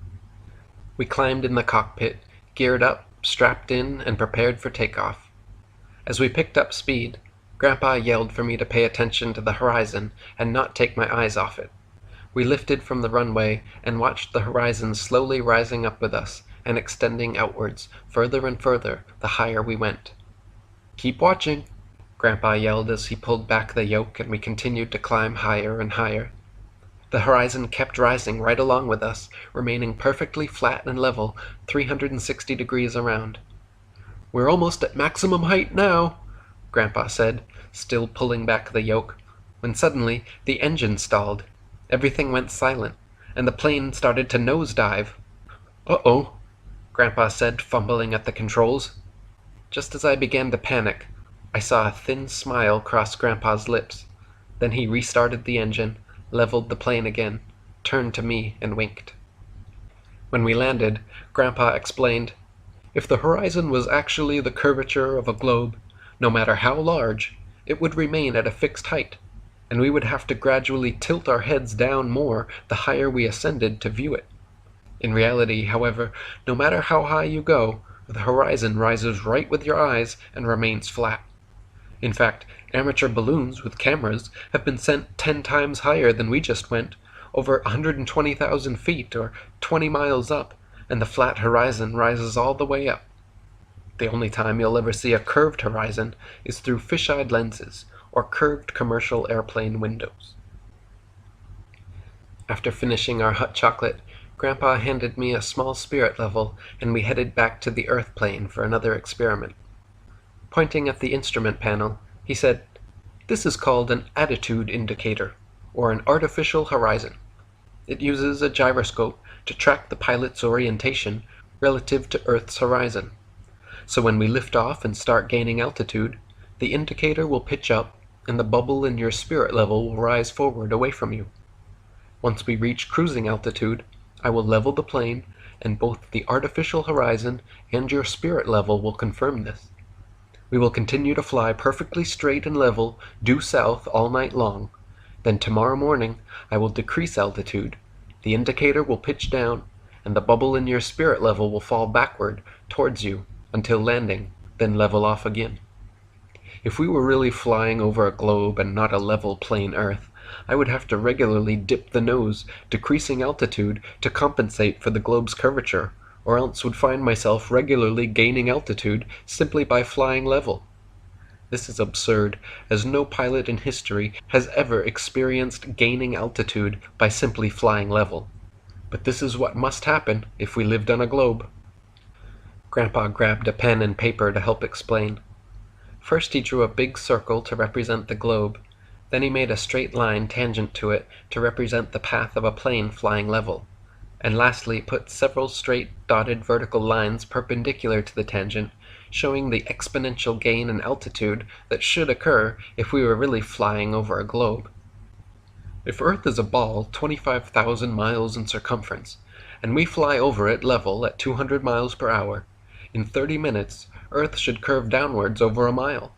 We climbed in the cockpit, geared up, strapped in, and prepared for takeoff. As we picked up speed, Grandpa yelled for me to pay attention to the horizon and not take my eyes off it. We lifted from the runway and watched the horizon slowly rising up with us and extending outwards, further and further, the higher we went. "Keep watching," Grandpa yelled as he pulled back the yoke and we continued to climb higher and higher. The horizon kept rising right along with us, remaining perfectly flat and level, 360 degrees around. "We're almost at maximum height now," Grandpa said, still pulling back the yoke, when suddenly the engine stalled. Everything went silent, and the plane started to nosedive. "Uh-oh," Grandpa said, fumbling at the controls. Just as I began to panic, I saw a thin smile cross Grandpa's lips. Then he restarted the engine, leveled the plane again, turned to me and winked. When we landed, Grandpa explained, "If the horizon was actually the curvature of a globe, no matter how large, it would remain at a fixed height, and we would have to gradually tilt our heads down more the higher we ascended to view it. In reality, however, no matter how high you go, the horizon rises right with your eyes and remains flat. In fact, amateur balloons with cameras have been sent 10 times higher than we just went, over 120,000 feet or 20 miles up, and the flat horizon rises all the way up. The only time you'll ever see a curved horizon is through fisheye lenses or curved commercial airplane windows." After finishing our hot chocolate, Grandpa handed me a small spirit level, and we headed back to the Earth plane for another experiment. Pointing at the instrument panel, he said, "This is called an attitude indicator, or an artificial horizon. It uses a gyroscope to track the pilot's orientation relative to Earth's horizon. So when we lift off and start gaining altitude, the indicator will pitch up, and the bubble in your spirit level will rise forward away from you. Once we reach cruising altitude, I will level the plane, and both the artificial horizon and your spirit level will confirm this. We will continue to fly perfectly straight and level, due south all night long. Then tomorrow morning, I will decrease altitude, the indicator will pitch down, and the bubble in your spirit level will fall backward towards you until landing, then level off again. If we were really flying over a globe and not a level plain Earth, I would have to regularly dip the nose, decreasing altitude to compensate for the globe's curvature, or else would find myself regularly gaining altitude simply by flying level. This is absurd, as no pilot in history has ever experienced gaining altitude by simply flying level. But this is what must happen if we lived on a globe." Grandpa grabbed a pen and paper to help explain. First he drew a big circle to represent the globe, then he made a straight line tangent to it to represent the path of a plane flying level, and lastly put several straight dotted vertical lines perpendicular to the tangent, showing the exponential gain in altitude that should occur if we were really flying over a globe. "If Earth is a ball 25,000 miles in circumference, and we fly over it level at 200 miles per hour, in 30 minutes Earth should curve downwards over a mile,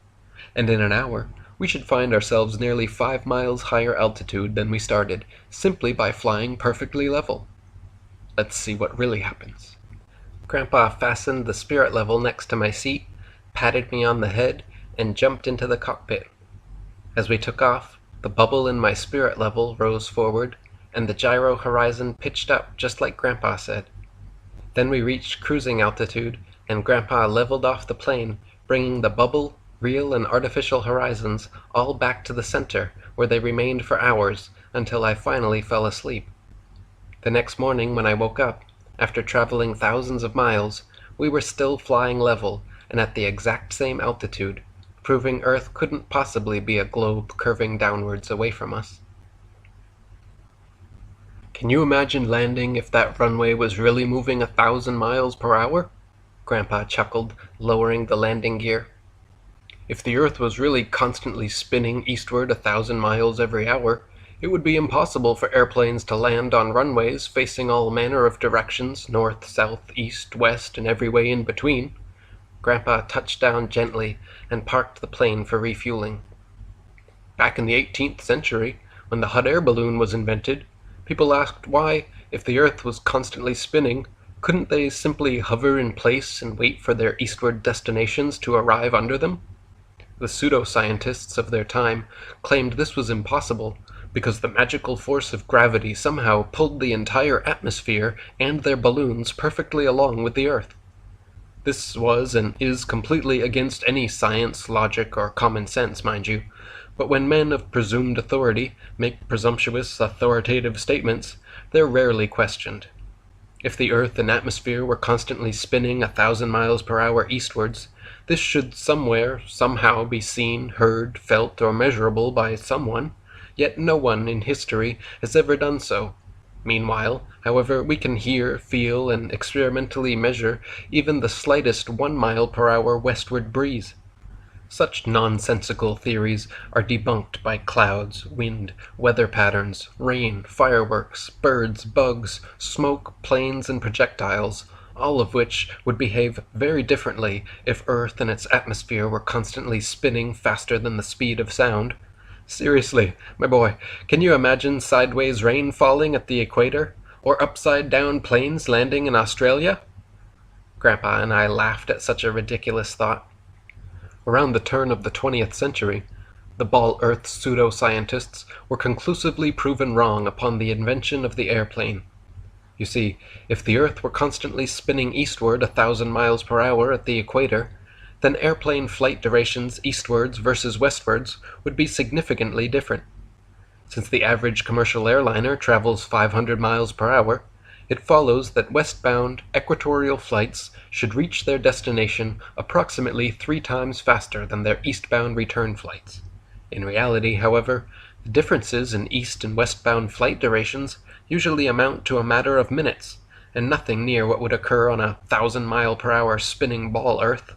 and in an hour we should find ourselves nearly 5 miles higher altitude than we started, simply by flying perfectly level. Let's see what really happens." Grandpa fastened the spirit level next to my seat, patted me on the head, and jumped into the cockpit. As we took off, the bubble in my spirit level rose forward, and the gyro horizon pitched up just like Grandpa said. Then we reached cruising altitude, and Grandpa leveled off the plane, bringing the bubble, real and artificial horizons all back to the center, where they remained for hours, until I finally fell asleep. The next morning when I woke up, after traveling thousands of miles, we were still flying level and at the exact same altitude, proving Earth couldn't possibly be a globe curving downwards away from us. "Can you imagine landing if that runway was really moving 1,000 miles per hour?" Grandpa chuckled, lowering the landing gear. "If the Earth was really constantly spinning eastward 1,000 miles every hour, it would be impossible for airplanes to land on runways facing all manner of directions, north, south, east, west, and every way in between." Grandpa touched down gently and parked the plane for refueling. "Back in the 18th century, when the hot air balloon was invented, people asked why, if the Earth was constantly spinning, couldn't they simply hover in place and wait for their eastward destinations to arrive under them? The pseudoscientists of their time claimed this was impossible because the magical force of gravity somehow pulled the entire atmosphere and their balloons perfectly along with the Earth. This was and is completely against any science, logic, or common sense, mind you, but when men of presumed authority make presumptuous, authoritative statements, they're rarely questioned. If the Earth and atmosphere were constantly spinning 1,000 miles per hour eastwards, this should somewhere, somehow be seen, heard, felt, or measurable by someone, yet no one in history has ever done so. Meanwhile, however, we can hear, feel, and experimentally measure even the slightest 1 mile per hour westward breeze. Such nonsensical theories are debunked by clouds, wind, weather patterns, rain, fireworks, birds, bugs, smoke, planes, and projectiles, all of which would behave very differently if Earth and its atmosphere were constantly spinning faster than the speed of sound. Seriously, my boy, can you imagine sideways rain falling at the equator? Or upside-down planes landing in Australia?" Grandpa and I laughed at such a ridiculous thought. Around the turn of the 20th century, the ball Earth pseudo-scientists were conclusively proven wrong upon the invention of the airplane. You see, if the Earth were constantly spinning eastward 1,000 miles per hour at the equator, then airplane flight durations eastwards versus westwards would be significantly different. Since the average commercial airliner travels 500 miles per hour, it follows that westbound equatorial flights should reach their destination approximately 3 times faster than their eastbound return flights. In reality, however, the differences in east and westbound flight durations usually amount to a matter of minutes, and nothing near what would occur on a 1,000-mile-per-hour spinning ball Earth.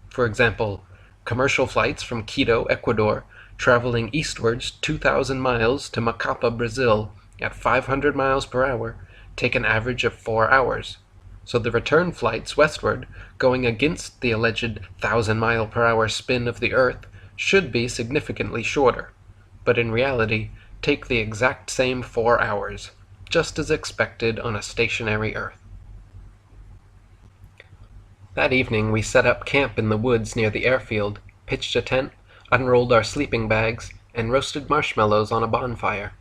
For example, commercial flights from Quito, Ecuador, traveling eastwards 2,000 miles to Macapa, Brazil, at 500 miles per hour, take an average of 4 hours. So the return flights westward, going against the alleged 1,000-mile-per-hour spin of the Earth, should be significantly shorter, but in reality take the exact same 4 hours, just as expected on a stationary Earth. That evening we set up camp in the woods near the airfield, pitched a tent, unrolled our sleeping bags, and roasted marshmallows on a bonfire.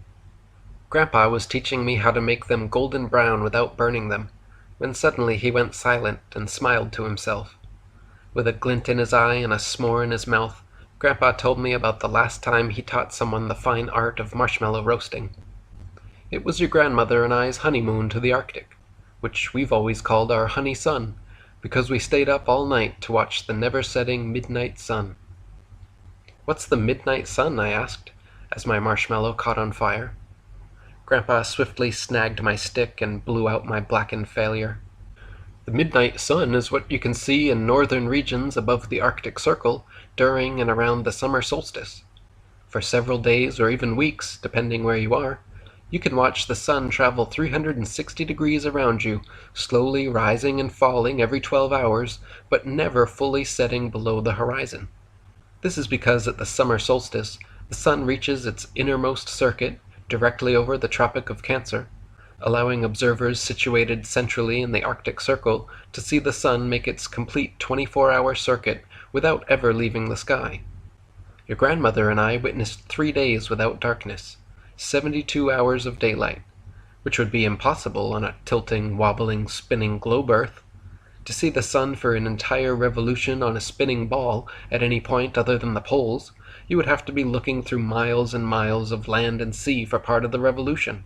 Grandpa was teaching me how to make them golden brown without burning them, when suddenly he went silent and smiled to himself. With a glint in his eye and a s'more in his mouth, Grandpa told me about the last time he taught someone the fine art of marshmallow roasting. "It was your grandmother and I's honeymoon to the Arctic, which we've always called our honey sun, because we stayed up all night to watch the never-setting midnight sun." "What's the midnight sun?" I asked, as my marshmallow caught on fire. Grandpa swiftly snagged my stick and blew out my blackened failure. "The midnight sun is what you can see in northern regions above the Arctic Circle during and around the summer solstice. For several days or even weeks, depending where you are, you can watch the sun travel 360 degrees around you, slowly rising and falling every 12 hours, but never fully setting below the horizon. This is because at the summer solstice, the sun reaches its innermost circuit directly over the Tropic of Cancer, allowing observers situated centrally in the Arctic Circle to see the sun make its complete 24-hour circuit without ever leaving the sky. Your grandmother and I witnessed 3 days without darkness, 72 hours of daylight, which would be impossible on a tilting, wobbling, spinning globe Earth. To see the sun for an entire revolution on a spinning ball at any point other than the poles, you would have to be looking through miles and miles of land and sea for part of the revolution.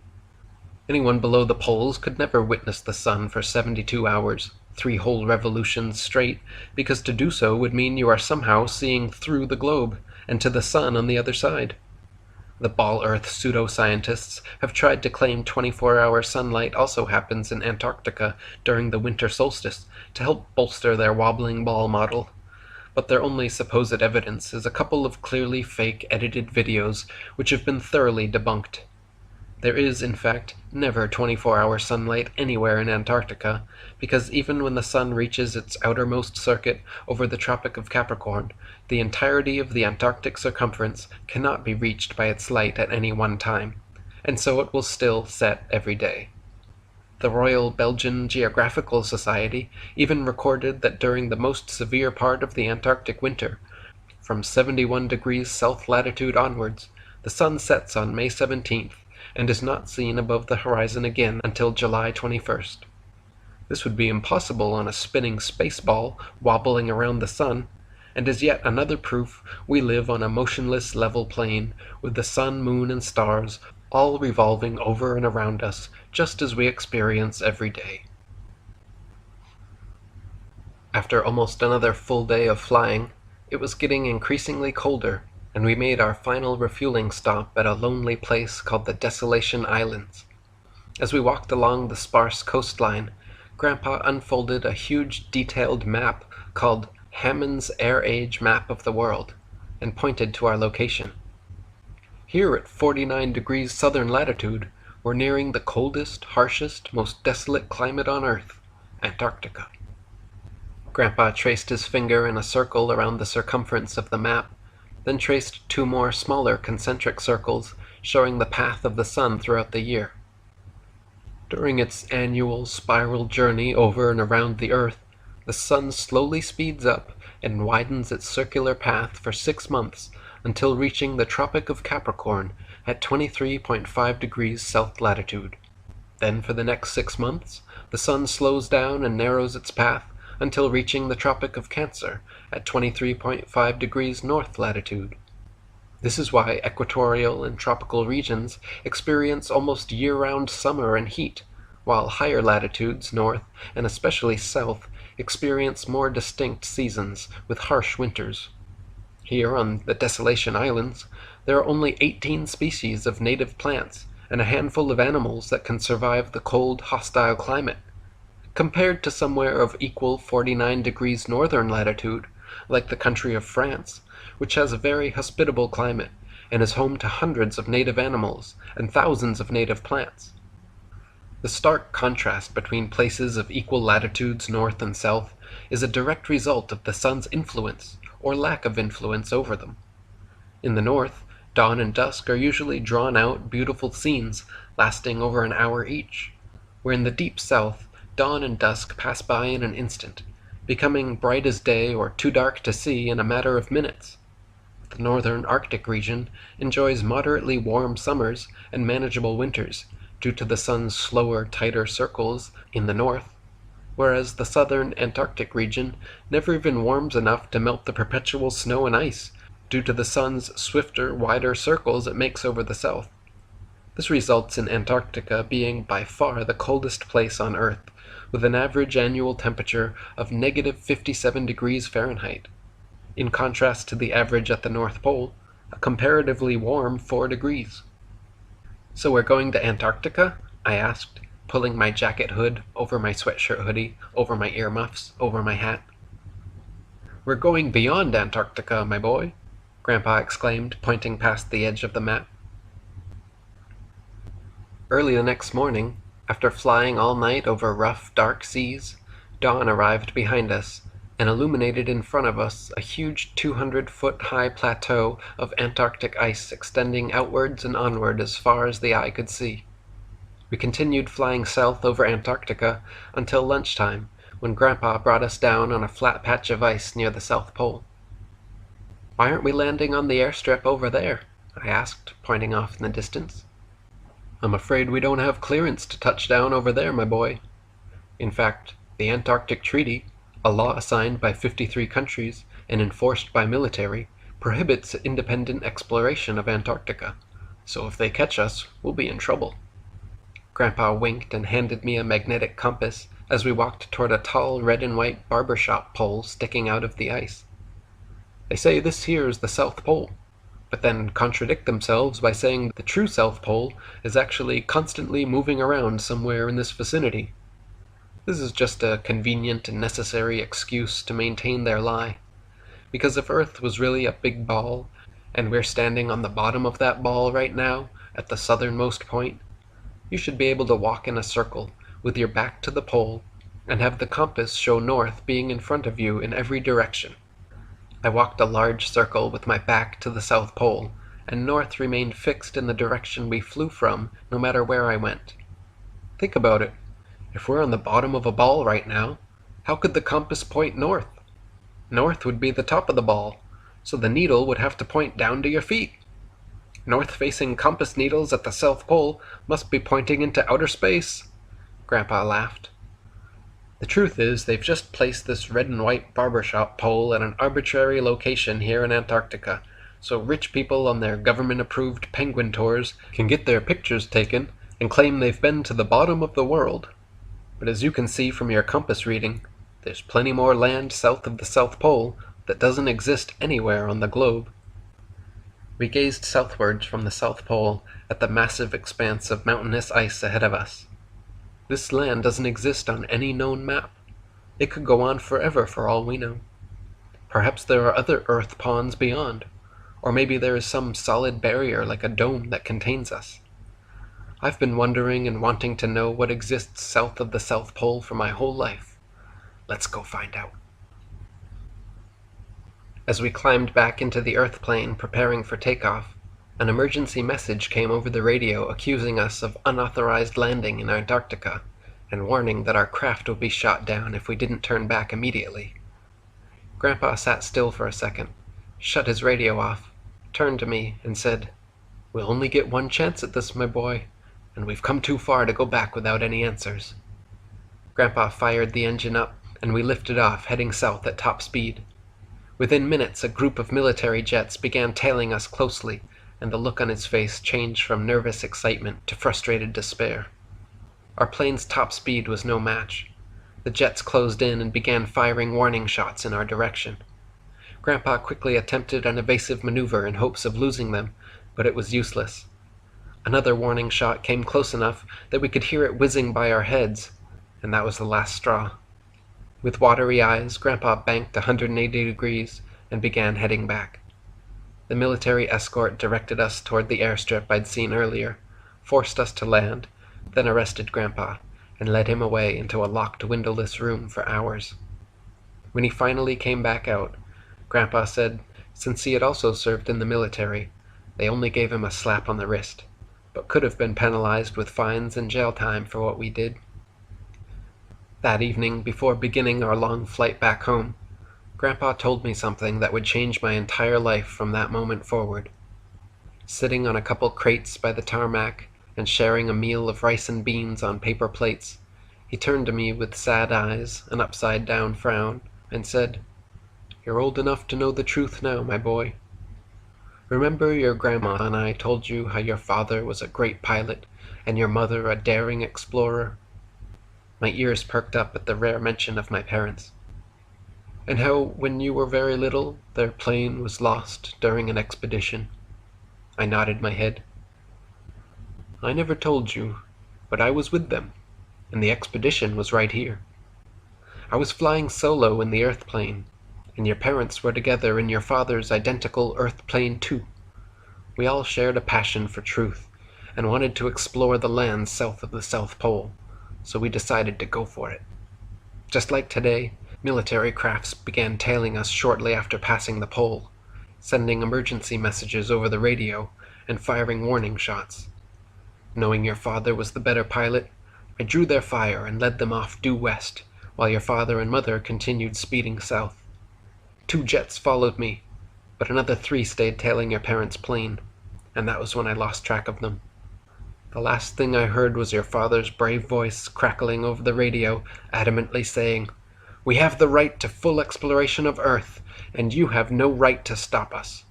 Anyone below the poles could never witness the sun for 72 hours, 3 whole revolutions straight, because to do so would mean you are somehow seeing through the globe, and to the sun on the other side. The ball-earth pseudoscientists have tried to claim 24-hour sunlight also happens in Antarctica during the winter solstice to help bolster their wobbling ball model. But their only supposed evidence is a couple of clearly fake edited videos which have been thoroughly debunked. There is, in fact, never 24-hour sunlight anywhere in Antarctica, because even when the sun reaches its outermost circuit over the Tropic of Capricorn, the entirety of the Antarctic circumference cannot be reached by its light at any one time, and so it will still set every day. The Royal Belgian Geographical Society even recorded that during the most severe part of the Antarctic winter, from 71 degrees south latitude onwards, the sun sets on May 17th, and is not seen above the horizon again until July 21st. This would be impossible on a spinning space ball wobbling around the sun, and is yet another proof we live on a motionless level plane, with the sun, moon, and stars all revolving over and around us, just as we experience every day. After almost another full day of flying, it was getting increasingly colder, and we made our final refueling stop at a lonely place called the Desolation Islands. As we walked along the sparse coastline, Grandpa unfolded a huge detailed map called Hammond's Air Age Map of the World, and pointed to our location. Here at 49 degrees southern latitude, we're nearing the coldest, harshest, most desolate climate on Earth, Antarctica. Grandpa traced his finger in a circle around the circumference of the map, then traced 2 more smaller concentric circles showing the path of the sun throughout the year. During its annual spiral journey over and around the Earth, the sun slowly speeds up and widens its circular path for 6 months until reaching the Tropic of Capricorn at 23.5 degrees south latitude. Then for the next 6 months, the sun slows down and narrows its path until reaching the Tropic of Cancer at 23.5 degrees north latitude. This is why equatorial and tropical regions experience almost year-round summer and heat, while higher latitudes, north, and especially south, experience more distinct seasons with harsh winters. Here on the Desolation Islands, there are only 18 species of native plants and a handful of animals that can survive the cold, hostile climate. Compared to somewhere of equal 49 degrees northern latitude, like the country of France, which has a very hospitable climate and is home to hundreds of native animals and thousands of native plants. The stark contrast between places of equal latitudes north and south is a direct result of the sun's influence or lack of influence over them. In the north, dawn and dusk are usually drawn-out, beautiful scenes lasting over an hour each, where in the deep south, dawn and dusk pass by in an instant, becoming bright as day or too dark to see in a matter of minutes. The northern Arctic region enjoys moderately warm summers and manageable winters due to the sun's slower, tighter circles in the north, whereas the southern Antarctic region never even warms enough to melt the perpetual snow and ice due to the sun's swifter, wider circles it makes over the south. This results in Antarctica being by far the coldest place on Earth, with an average annual temperature of negative 57 degrees Fahrenheit, in contrast to the average at the North Pole, a comparatively warm 4 degrees. "So we're going to Antarctica?" I asked, pulling my jacket hood over my sweatshirt hoodie, over my earmuffs, over my hat. "We're going beyond Antarctica, my boy," Grandpa exclaimed, pointing past the edge of the map. Early the next morning, after flying all night over rough, dark seas, dawn arrived behind us and illuminated in front of us a huge 200-foot-high plateau of Antarctic ice extending outwards and onward as far as the eye could see. We continued flying south over Antarctica until lunchtime, when Grandpa brought us down on a flat patch of ice near the South Pole. "Why aren't we landing on the airstrip over there?" I asked, pointing off in the distance. "I'm afraid we don't have clearance to touch down over there, my boy. In fact, the Antarctic Treaty, A law signed by 53 countries and enforced by military prohibits independent exploration of Antarctica, so if they catch us, we'll be in trouble. Grandpa winked and handed me a magnetic compass as we walked toward a tall red and white barbershop pole sticking out of the ice. They say this here is the South Pole, but then contradict themselves by saying the true South Pole is actually constantly moving around somewhere in this vicinity. This is just a convenient and necessary excuse to maintain their lie, because if Earth was really a big ball, and we're standing on the bottom of that ball right now, at the southernmost point, you should be able to walk in a circle with your back to the pole and have the compass show north being in front of you in every direction. I walked a large circle with my back to the South Pole, and north remained fixed in the direction we flew from no matter where I went. Think about it. If we're on the bottom of a ball right now, how could the compass point north? North would be the top of the ball, so the needle would have to point down to your feet. North-facing compass needles at the South Pole must be pointing into outer space. Grandpa laughed. The truth is, they've just placed this red and white barbershop pole at an arbitrary location here in Antarctica, so rich people on their government-approved penguin tours can get their pictures taken and claim they've been to the bottom of the world. But as you can see from your compass reading, there's plenty more land south of the South Pole that doesn't exist anywhere on the globe. We gazed southwards from the South Pole at the massive expanse of mountainous ice ahead of us. This land doesn't exist on any known map. It could go on forever for all we know. Perhaps there are other Earth ponds beyond, or maybe there is some solid barrier like a dome that contains us. I've been wondering and wanting to know what exists south of the South Pole for my whole life. Let's go find out. As we climbed back into the Earth plane preparing for takeoff, an emergency message came over the radio accusing us of unauthorized landing in Antarctica and warning that our craft would be shot down if we didn't turn back immediately. Grandpa sat still for a second, shut his radio off, turned to me, and said, "We'll only get one chance at this, my boy, and we've come too far to go back without any answers." Grandpa fired the engine up, and we lifted off, heading south at top speed. Within minutes, a group of military jets began tailing us closely, and the look on his face changed from nervous excitement to frustrated despair. Our plane's top speed was no match. The jets closed in and began firing warning shots in our direction. Grandpa quickly attempted an evasive maneuver in hopes of losing them, but it was useless. Another warning shot came close enough that we could hear it whizzing by our heads, and that was the last straw. With watery eyes, Grandpa banked 180 degrees and began heading back. The military escort directed us toward the airstrip I'd seen earlier, forced us to land, then arrested Grandpa, and led him away into a locked windowless room for hours. When he finally came back out, Grandpa said since he had also served in the military, they only gave him a slap on the wrist, but could have been penalized with fines and jail time for what we did. That evening, before beginning our long flight back home, Grandpa told me something that would change my entire life from that moment forward. Sitting on a couple crates by the tarmac and sharing a meal of rice and beans on paper plates, he turned to me with sad eyes, an upside-down frown, and said, "You're old enough to know the truth now, my boy. Remember your grandma and I told you how your father was a great pilot and your mother a daring explorer?" My ears perked up at the rare mention of my parents. "And how, when you were very little, their plane was lost during an expedition?" I nodded my head. "I never told you, but I was with them, and the expedition was right here. I was flying solo in the Earth plane, and your parents were together in your father's identical Earth plane too. We all shared a passion for truth, and wanted to explore the lands south of the South Pole, so we decided to go for it. Just like today, military crafts began tailing us shortly after passing the pole, sending emergency messages over the radio and firing warning shots. Knowing your father was the better pilot, I drew their fire and led them off due west, while your father and mother continued speeding south. 2 jets followed me, but another 3 stayed tailing your parents' plane, and that was when I lost track of them. The last thing I heard was your father's brave voice crackling over the radio, adamantly saying, We have the right to full exploration of Earth, and you have no right to stop us."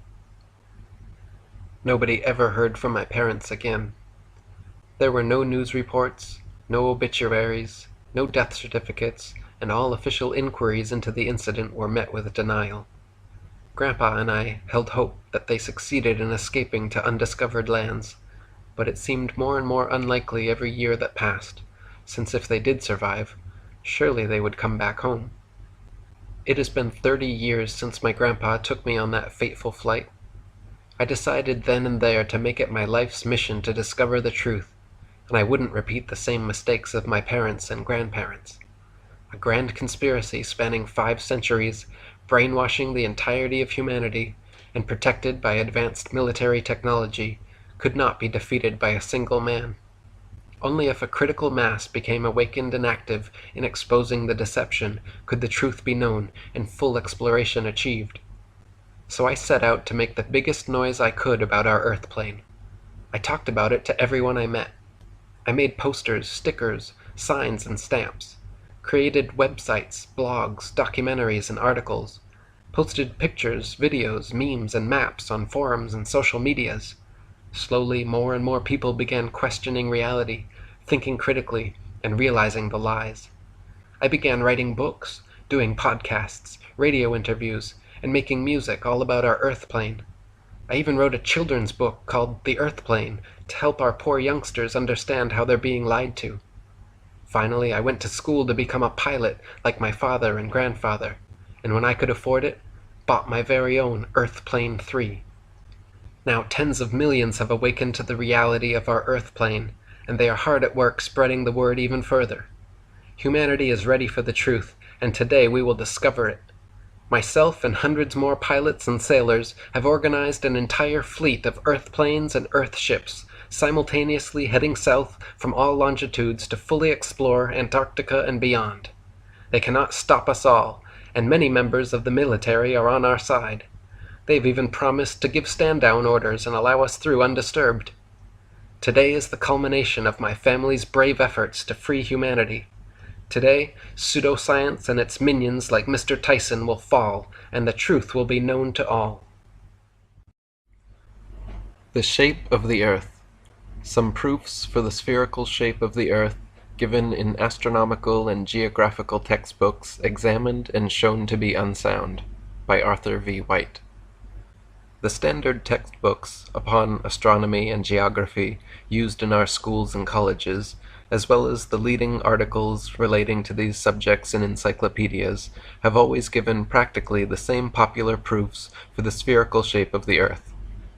Nobody ever heard from my parents again. There were no news reports, no obituaries, no death certificates, and all official inquiries into the incident were met with denial. Grandpa and I held hope that they succeeded in escaping to undiscovered lands, but it seemed more and more unlikely every year that passed, since if they did survive, surely they would come back home. It has been 30 years since my grandpa took me on that fateful flight. I decided then and there to make it my life's mission to discover the truth, and I wouldn't repeat the same mistakes of my parents and grandparents. A grand conspiracy spanning 5 centuries, brainwashing the entirety of humanity, and protected by advanced military technology, could not be defeated by a single man. Only if a critical mass became awakened and active in exposing the deception could the truth be known and full exploration achieved. So I set out to make the biggest noise I could about our Earth plane. I talked about it to everyone I met. I made posters, stickers, signs, and stamps, created websites, blogs, documentaries, and articles, posted pictures, videos, memes, and maps on forums and social medias. Slowly, more and more people began questioning reality, thinking critically, and realizing the lies. I began writing books, doing podcasts, radio interviews, and making music all about our Earth plane. I even wrote a children's book called The Earth Plane to help our poor youngsters understand how they're being lied to. Finally, I went to school to become a pilot like my father and grandfather, and when I could afford it, bought my very own Earth Plane 3. Now tens of millions have awakened to the reality of our Earth plane, and they are hard at work spreading the word even further. Humanity is ready for the truth, and today we will discover it. Myself and hundreds more pilots and sailors have organized an entire fleet of Earth planes and Earth ships, simultaneously heading south from all longitudes to fully explore Antarctica and beyond. They cannot stop us all, and many members of the military are on our side. They've even promised to give stand-down orders and allow us through undisturbed. Today is the culmination of my family's brave efforts to free humanity. Today, pseudoscience and its minions like Mr. Tyson will fall, and the truth will be known to all. The shape of the Earth. Some proofs for the spherical shape of the Earth given in astronomical and geographical textbooks examined and shown to be unsound, by Arthur V. White. The standard textbooks upon astronomy and geography used in our schools and colleges, as well as the leading articles relating to these subjects in encyclopedias, have always given practically the same popular proofs for the spherical shape of the Earth.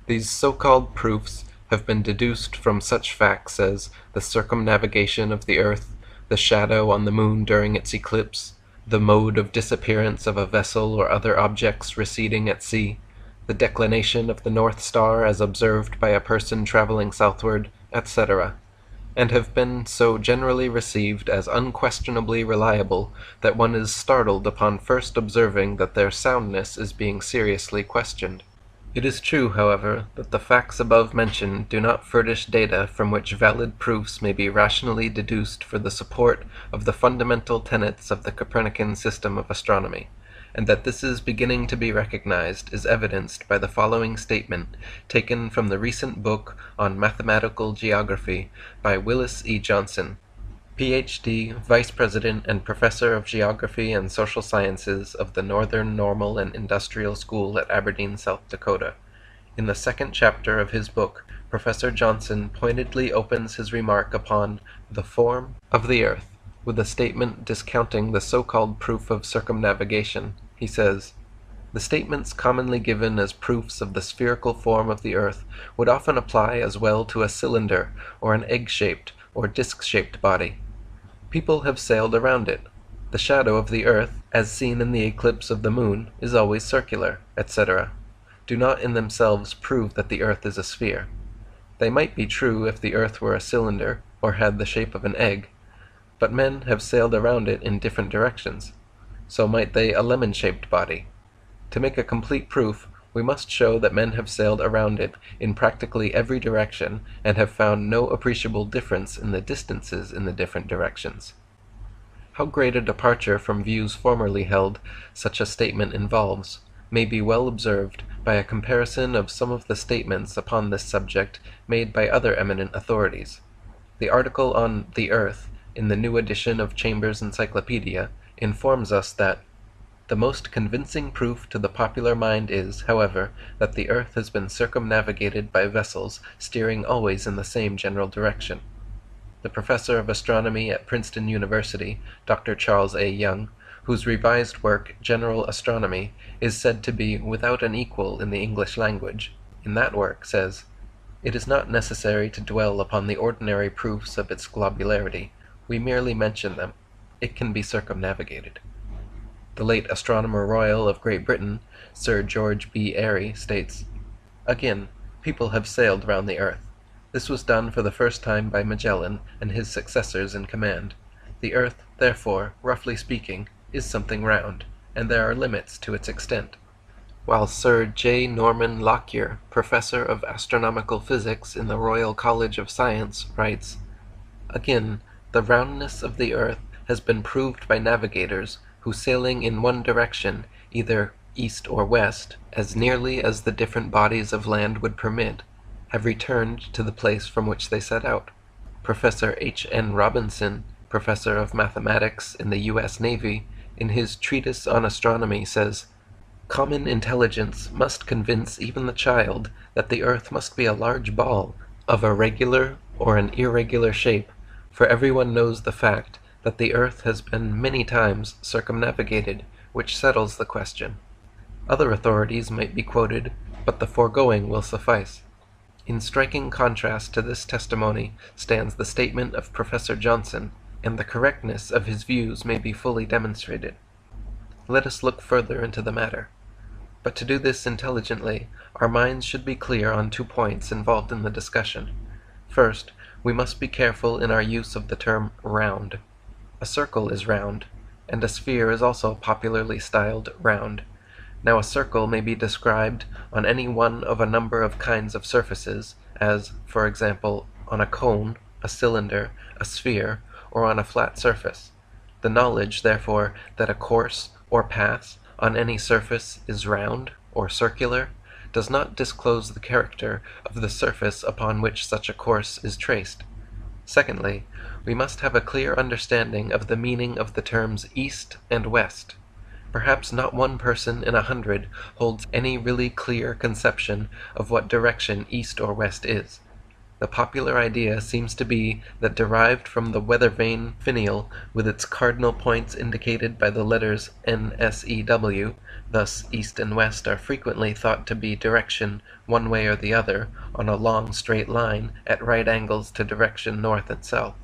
These so-called proofs have been deduced from such facts as the circumnavigation of the Earth, the shadow on the moon during its eclipse, the mode of disappearance of a vessel or other objects receding at sea, the declination of the North Star as observed by a person traveling southward, etc., and have been so generally received as unquestionably reliable that one is startled upon first observing that their soundness is being seriously questioned. It is true, however, that the facts above mentioned do not furnish data from which valid proofs may be rationally deduced for the support of the fundamental tenets of the Copernican system of astronomy, and that this is beginning to be recognized is evidenced by the following statement taken from the recent book on mathematical geography by Willis E. Johnson, Ph.D., Vice President and Professor of Geography and Social Sciences of the Northern Normal and Industrial School at Aberdeen, South Dakota. In the second chapter of his book, Professor Johnson pointedly opens his remark upon the form of the Earth with a statement discounting the so-called proof of circumnavigation. He says, "The statements commonly given as proofs of the spherical form of the Earth would often apply as well to a cylinder or an egg-shaped or disc-shaped body. People have sailed around it. The shadow of the Earth, as seen in the eclipse of the moon, is always circular, etc. do not in themselves prove that the Earth is a sphere. They might be true if the Earth were a cylinder or had the shape of an egg, but men have sailed around it in different directions. So might they a lemon-shaped body. To make a complete proof, we must show that men have sailed around it in practically every direction and have found no appreciable difference in the distances in the different directions. How great a departure from views formerly held such a statement involves may be well observed by a comparison of some of the statements upon this subject made by other eminent authorities. The article on the Earth in the new edition of Chambers' Encyclopedia informs us that the most convincing proof to the popular mind is, however, that the Earth has been circumnavigated by vessels steering always in the same general direction. The professor of astronomy at Princeton University, Dr. Charles A. Young, whose revised work, General Astronomy, is said to be without an equal in the English language, in that work says, "It is not necessary to dwell upon the ordinary proofs of its globularity. We merely mention them. It can be circumnavigated." The late Astronomer Royal of Great Britain, Sir George B. Airy, states, "Again, people have sailed round the earth. This was done for the first time by Magellan and his successors in command. The earth, therefore, roughly speaking, is something round, and there are limits to its extent." While Sir J. Norman Lockyer, professor of astronomical physics in the Royal College of Science, writes, "Again, the roundness of the earth has been proved by navigators who, sailing in one direction, either east or west, as nearly as the different bodies of land would permit, have returned to the place from which they set out." Professor H. N. Robinson, professor of mathematics in the U.S. Navy, in his Treatise on Astronomy says, "Common intelligence must convince even the child that the earth must be a large ball, of a regular or an irregular shape, for everyone knows the fact that the earth has been many times circumnavigated, which settles the question." Other authorities might be quoted, but the foregoing will suffice. In striking contrast to this testimony stands the statement of Professor Johnson, and the correctness of his views may be fully demonstrated. Let us look further into the matter. But to do this intelligently, our minds should be clear on 2 points involved in the discussion. First, we must be careful in our use of the term round. A circle is round, and a sphere is also popularly styled round. Now a circle may be described on any one of a number of kinds of surfaces, as, for example, on a cone, a cylinder, a sphere, or on a flat surface. The knowledge, therefore, that a course or path on any surface is round or circular does not disclose the character of the surface upon which such a course is traced. Secondly, we must have a clear understanding of the meaning of the terms east and west. Perhaps not one person in 100 holds any really clear conception of what direction east or west is. The popular idea seems to be that derived from the weather vane finial with its cardinal points indicated by the letters N, S, E, W, thus east and west are frequently thought to be direction one way or the other on a long straight line at right angles to direction north and south,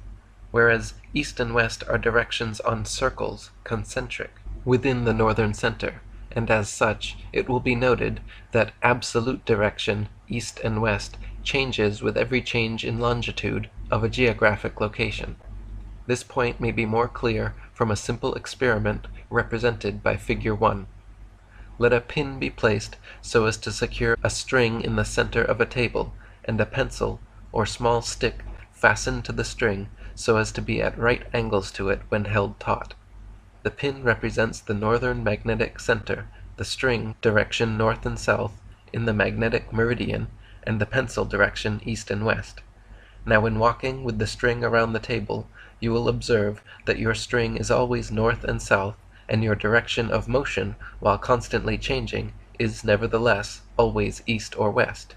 whereas east and west are directions on circles, concentric, within the northern center, and as such it will be noted that absolute direction, east and west, changes with every change in longitude of a geographic location. This point may be more clear from a simple experiment represented by Figure 1. Let a pin be placed so as to secure a string in the center of a table, and a pencil or small stick fastened to the string so as to be at right angles to it when held taut. The pin represents the northern magnetic center, the string direction north and south in the magnetic meridian, and the pencil direction east and west. Now in walking with the string around the table, you will observe that your string is always north and south, and your direction of motion, while constantly changing, is nevertheless always east or west.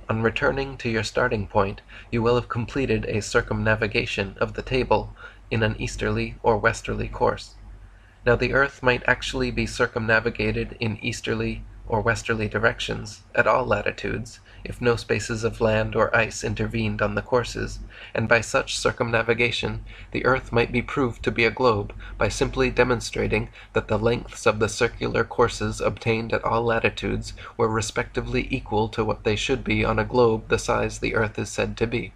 On returning to your starting point, you will have completed a circumnavigation of the table in an easterly or westerly course. Now the earth might actually be circumnavigated in easterly or westerly directions at all latitudes, if no spaces of land or ice intervened on the courses, and by such circumnavigation the earth might be proved to be a globe by simply demonstrating that the lengths of the circular courses obtained at all latitudes were respectively equal to what they should be on a globe the size the earth is said to be.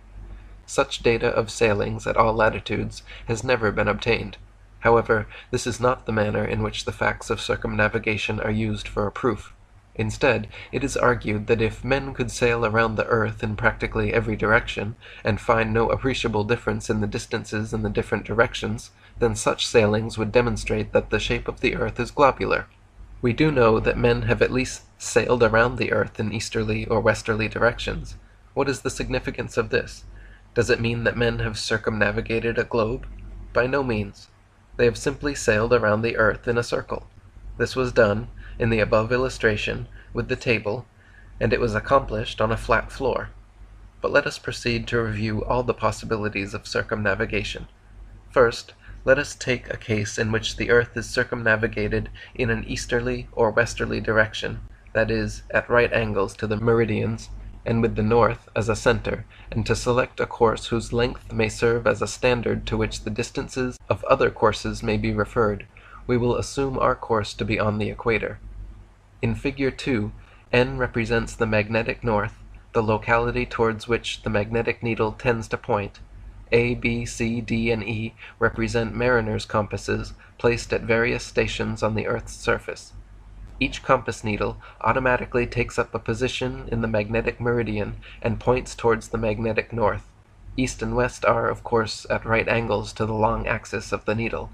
Such data of sailings at all latitudes has never been obtained. However, this is not the manner in which the facts of circumnavigation are used for a proof. Instead, it is argued that if men could sail around the earth in practically every direction, and find no appreciable difference in the distances in the different directions, then such sailings would demonstrate that the shape of the earth is globular. We do know that men have at least sailed around the earth in easterly or westerly directions. What is the significance of this? Does it mean that men have circumnavigated a globe? By no means. They have simply sailed around the earth in a circle. This was done, in the above illustration, with the table, and it was accomplished on a flat floor. But let us proceed to review all the possibilities of circumnavigation. First, let us take a case in which the earth is circumnavigated in an easterly or westerly direction, that is, at right angles to the meridians, and with the north as a center, and to select a course whose length may serve as a standard to which the distances of other courses may be referred. We will assume our course to be on the equator. In Figure 2, N represents the magnetic north, the locality towards which the magnetic needle tends to point. A, B, C, D, and E represent mariners' compasses placed at various stations on the Earth's surface. Each compass needle automatically takes up a position in the magnetic meridian and points towards the magnetic north. East and west are, of course, at right angles to the long axis of the needle.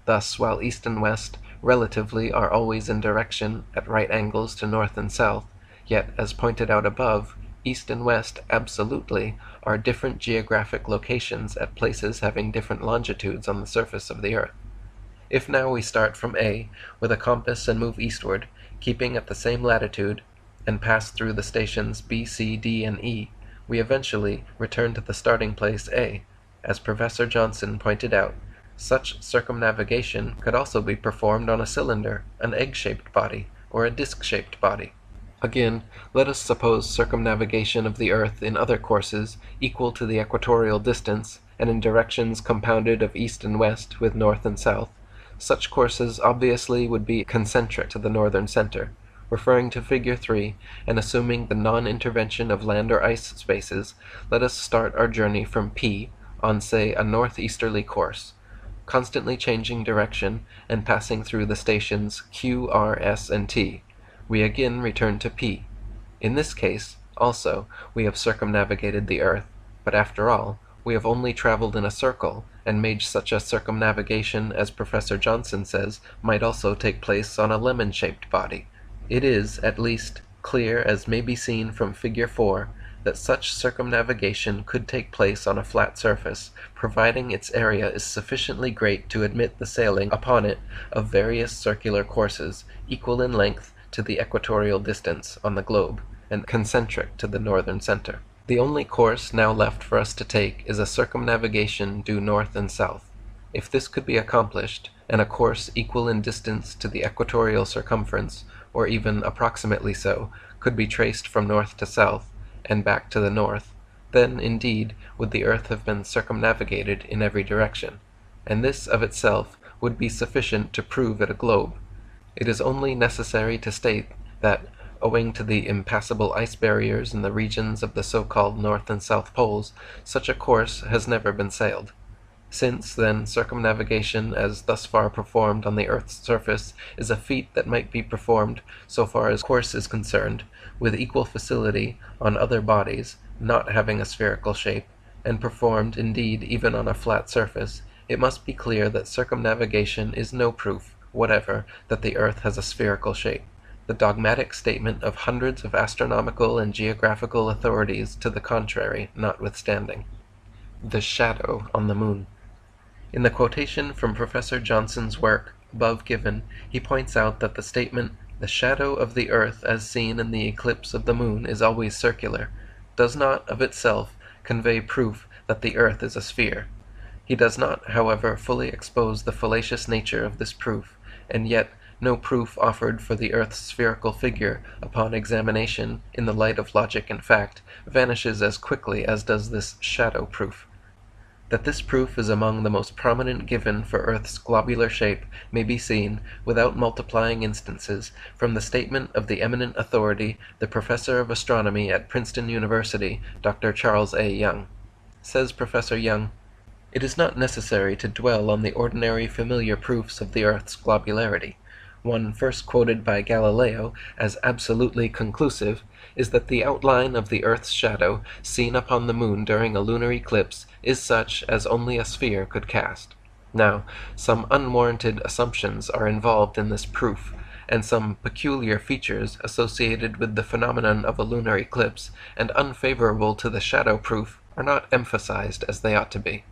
Thus, while east and west relatively are always in direction at right angles to north and south, yet, as pointed out above, east and west absolutely are different geographic locations at places having different longitudes on the surface of the earth. If now we start from A with a compass and move eastward, keeping at the same latitude, and pass through the stations B, C, D, and E, we eventually return to the starting place A. As Professor Johnson pointed out, such circumnavigation could also be performed on a cylinder, an egg-shaped body, or a disc-shaped body. Again, let us suppose circumnavigation of the earth in other courses equal to the equatorial distance, and in directions compounded of east and west with north and south. Such courses obviously would be concentric to the northern center. Referring to Figure 3, and assuming the non-intervention of land or ice spaces, let us start our journey from P on, say, a northeasterly course, constantly changing direction and passing through the stations Q, R, S, and T. We again return to P. In this case, also, we have circumnavigated the earth, but after all, we have only traveled in a circle, and made such a circumnavigation as Professor Johnson says might also take place on a lemon-shaped body. It is, at least, clear as may be seen from Figure 4, that such circumnavigation could take place on a flat surface, providing its area is sufficiently great to admit the sailing upon it of various circular courses, equal in length to the equatorial distance on the globe, and concentric to the northern center. The only course now left for us to take is a circumnavigation due north and south. If this could be accomplished, and a course equal in distance to the equatorial circumference, or even approximately so, could be traced from north to south, and back to the north, then, indeed, would the earth have been circumnavigated in every direction, and this of itself would be sufficient to prove it a globe. It is only necessary to state that, owing to the impassable ice barriers in the regions of the so-called North and South Poles, such a course has never been sailed. Since, then, circumnavigation as thus far performed on the earth's surface is a feat that might be performed, so far as course is concerned, with equal facility on other bodies, not having a spherical shape, and performed, indeed, even on a flat surface, it must be clear that circumnavigation is no proof whatever that the earth has a spherical shape, the dogmatic statement of hundreds of astronomical and geographical authorities to the contrary notwithstanding. The shadow on the moon. In the quotation from Professor Johnson's work above given, he points out that the statement, "the shadow of the earth as seen in the eclipse of the moon is always circular," does not, of itself, convey proof that the earth is a sphere. He does not, however, fully expose the fallacious nature of this proof, and yet no proof offered for the earth's spherical figure, upon examination, in the light of logic and fact, vanishes as quickly as does this shadow proof. That this proof is among the most prominent given for earth's globular shape may be seen, without multiplying instances, from the statement of the eminent authority, the professor of astronomy at Princeton University, Dr. Charles A. Young. Says Professor Young, "It is not necessary to dwell on the ordinary familiar proofs of the earth's globularity. One first quoted by Galileo as absolutely conclusive is that the outline of the earth's shadow seen upon the moon during a lunar eclipse is such as only a sphere could cast. Now, some unwarranted assumptions are involved in this proof, and some peculiar features associated with the phenomenon of a lunar eclipse and unfavorable to the shadow proof are not emphasized as they ought to be.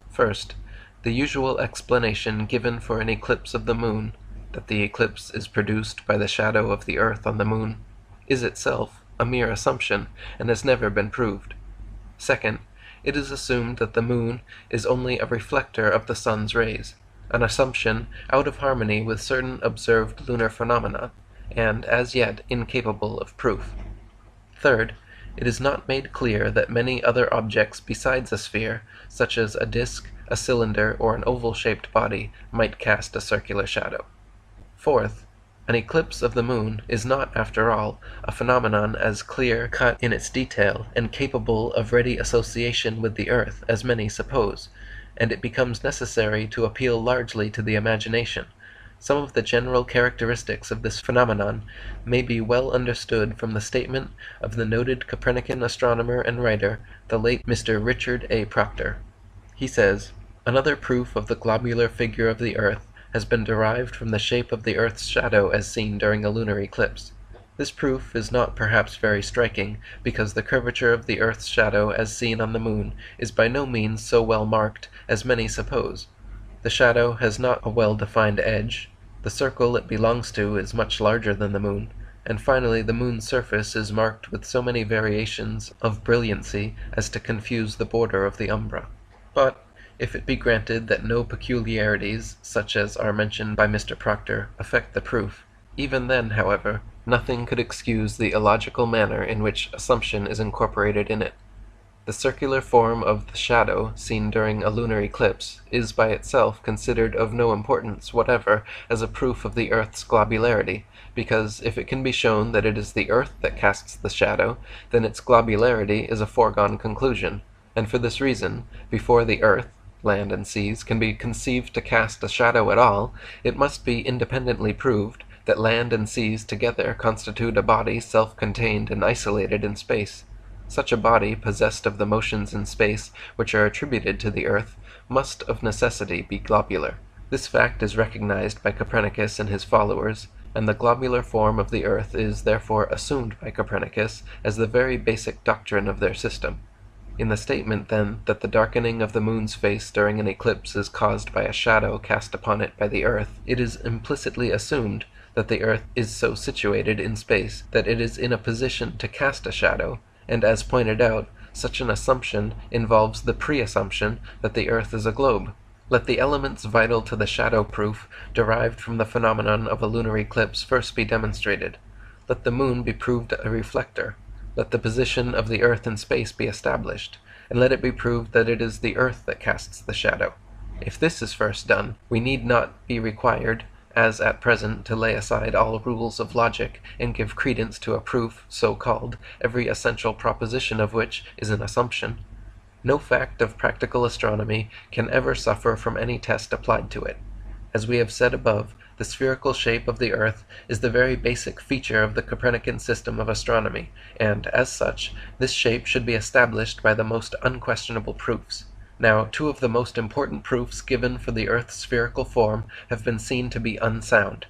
First, the usual explanation given for an eclipse of the moon, that the eclipse is produced by the shadow of the earth on the moon, is itself a mere assumption and has never been proved. Second, it is assumed that the moon is only a reflector of the sun's rays, an assumption out of harmony with certain observed lunar phenomena, and as yet incapable of proof. Third, it is not made clear that many other objects besides a sphere, such as a disk, a cylinder, or an oval-shaped body, might cast a circular shadow. Fourth, an eclipse of the moon is not, after all, a phenomenon as clear-cut in its detail and capable of ready association with the earth as many suppose, and it becomes necessary to appeal largely to the imagination. Some of the general characteristics of this phenomenon may be well understood from the statement of the noted Copernican astronomer and writer, the late Mr. Richard A. Proctor. He says, "Another proof of the globular figure of the earth has been derived from the shape of the earth's shadow as seen during a lunar eclipse. This proof is not perhaps very striking, because the curvature of the earth's shadow as seen on the moon is by no means so well marked as many suppose. The shadow has not a well-defined edge, the circle it belongs to is much larger than the moon, and finally the moon's surface is marked with so many variations of brilliancy as to confuse the border of the umbra. But, if it be granted that no peculiarities, such as are mentioned by Mr. Proctor, affect the proof, even then, however, nothing could excuse the illogical manner in which assumption is incorporated in it. The circular form of the shadow seen during a lunar eclipse is by itself considered of no importance whatever as a proof of the earth's globularity, because if it can be shown that it is the earth that casts the shadow, then its globularity is a foregone conclusion, and for this reason, before the earth, land and seas, can be conceived to cast a shadow at all, it must be independently proved that land and seas together constitute a body self-contained and isolated in space. Such a body, possessed of the motions in space which are attributed to the earth, must of necessity be globular. This fact is recognized by Copernicus and his followers, and the globular form of the earth is therefore assumed by Copernicus as the very basic doctrine of their system. In the statement, then, that the darkening of the moon's face during an eclipse is caused by a shadow cast upon it by the earth, it is implicitly assumed that the earth is so situated in space that it is in a position to cast a shadow, and as pointed out, such an assumption involves the pre-assumption that the earth is a globe. Let the elements vital to the shadow proof derived from the phenomenon of a lunar eclipse first be demonstrated. Let the moon be proved a reflector. Let the position of the earth in space be established, and let it be proved that it is the earth that casts the shadow. If this is first done, we need not be required, as at present, to lay aside all rules of logic and give credence to a proof, so called, every essential proposition of which is an assumption. No fact of practical astronomy can ever suffer from any test applied to it. As we have said above, the spherical shape of the earth is the very basic feature of the Copernican system of astronomy, and, as such, this shape should be established by the most unquestionable proofs. Now, two of the most important proofs given for the earth's spherical form have been seen to be unsound.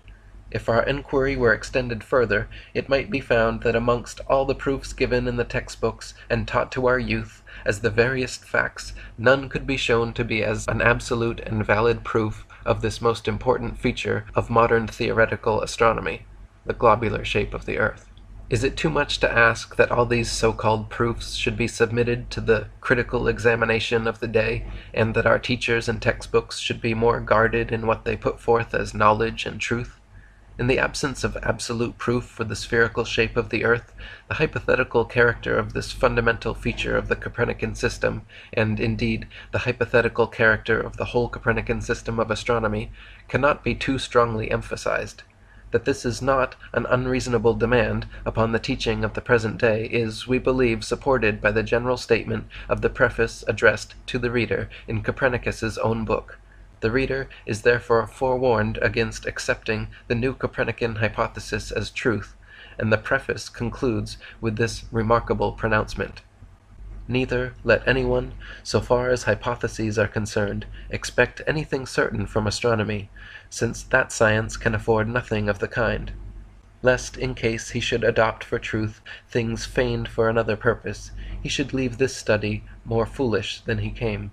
If our enquiry were extended further, it might be found that amongst all the proofs given in the textbooks and taught to our youth as the veriest facts, none could be shown to be as an absolute and valid proof of this most important feature of modern theoretical astronomy, the globular shape of the earth. Is it too much to ask that all these so-called proofs should be submitted to the critical examination of the day, and that our teachers and textbooks should be more guarded in what they put forth as knowledge and truth? In the absence of absolute proof for the spherical shape of the earth, the hypothetical character of this fundamental feature of the Copernican system, and indeed the hypothetical character of the whole Copernican system of astronomy, cannot be too strongly emphasized. That this is not an unreasonable demand upon the teaching of the present day is, we believe, supported by the general statement of the preface addressed to the reader in Copernicus's own book. The reader is therefore forewarned against accepting the new Copernican hypothesis as truth, and the preface concludes with this remarkable pronouncement. Neither let anyone, so far as hypotheses are concerned, expect anything certain from astronomy, since that science can afford nothing of the kind. Lest, in case he should adopt for truth things feigned for another purpose, he should leave this study more foolish than he came.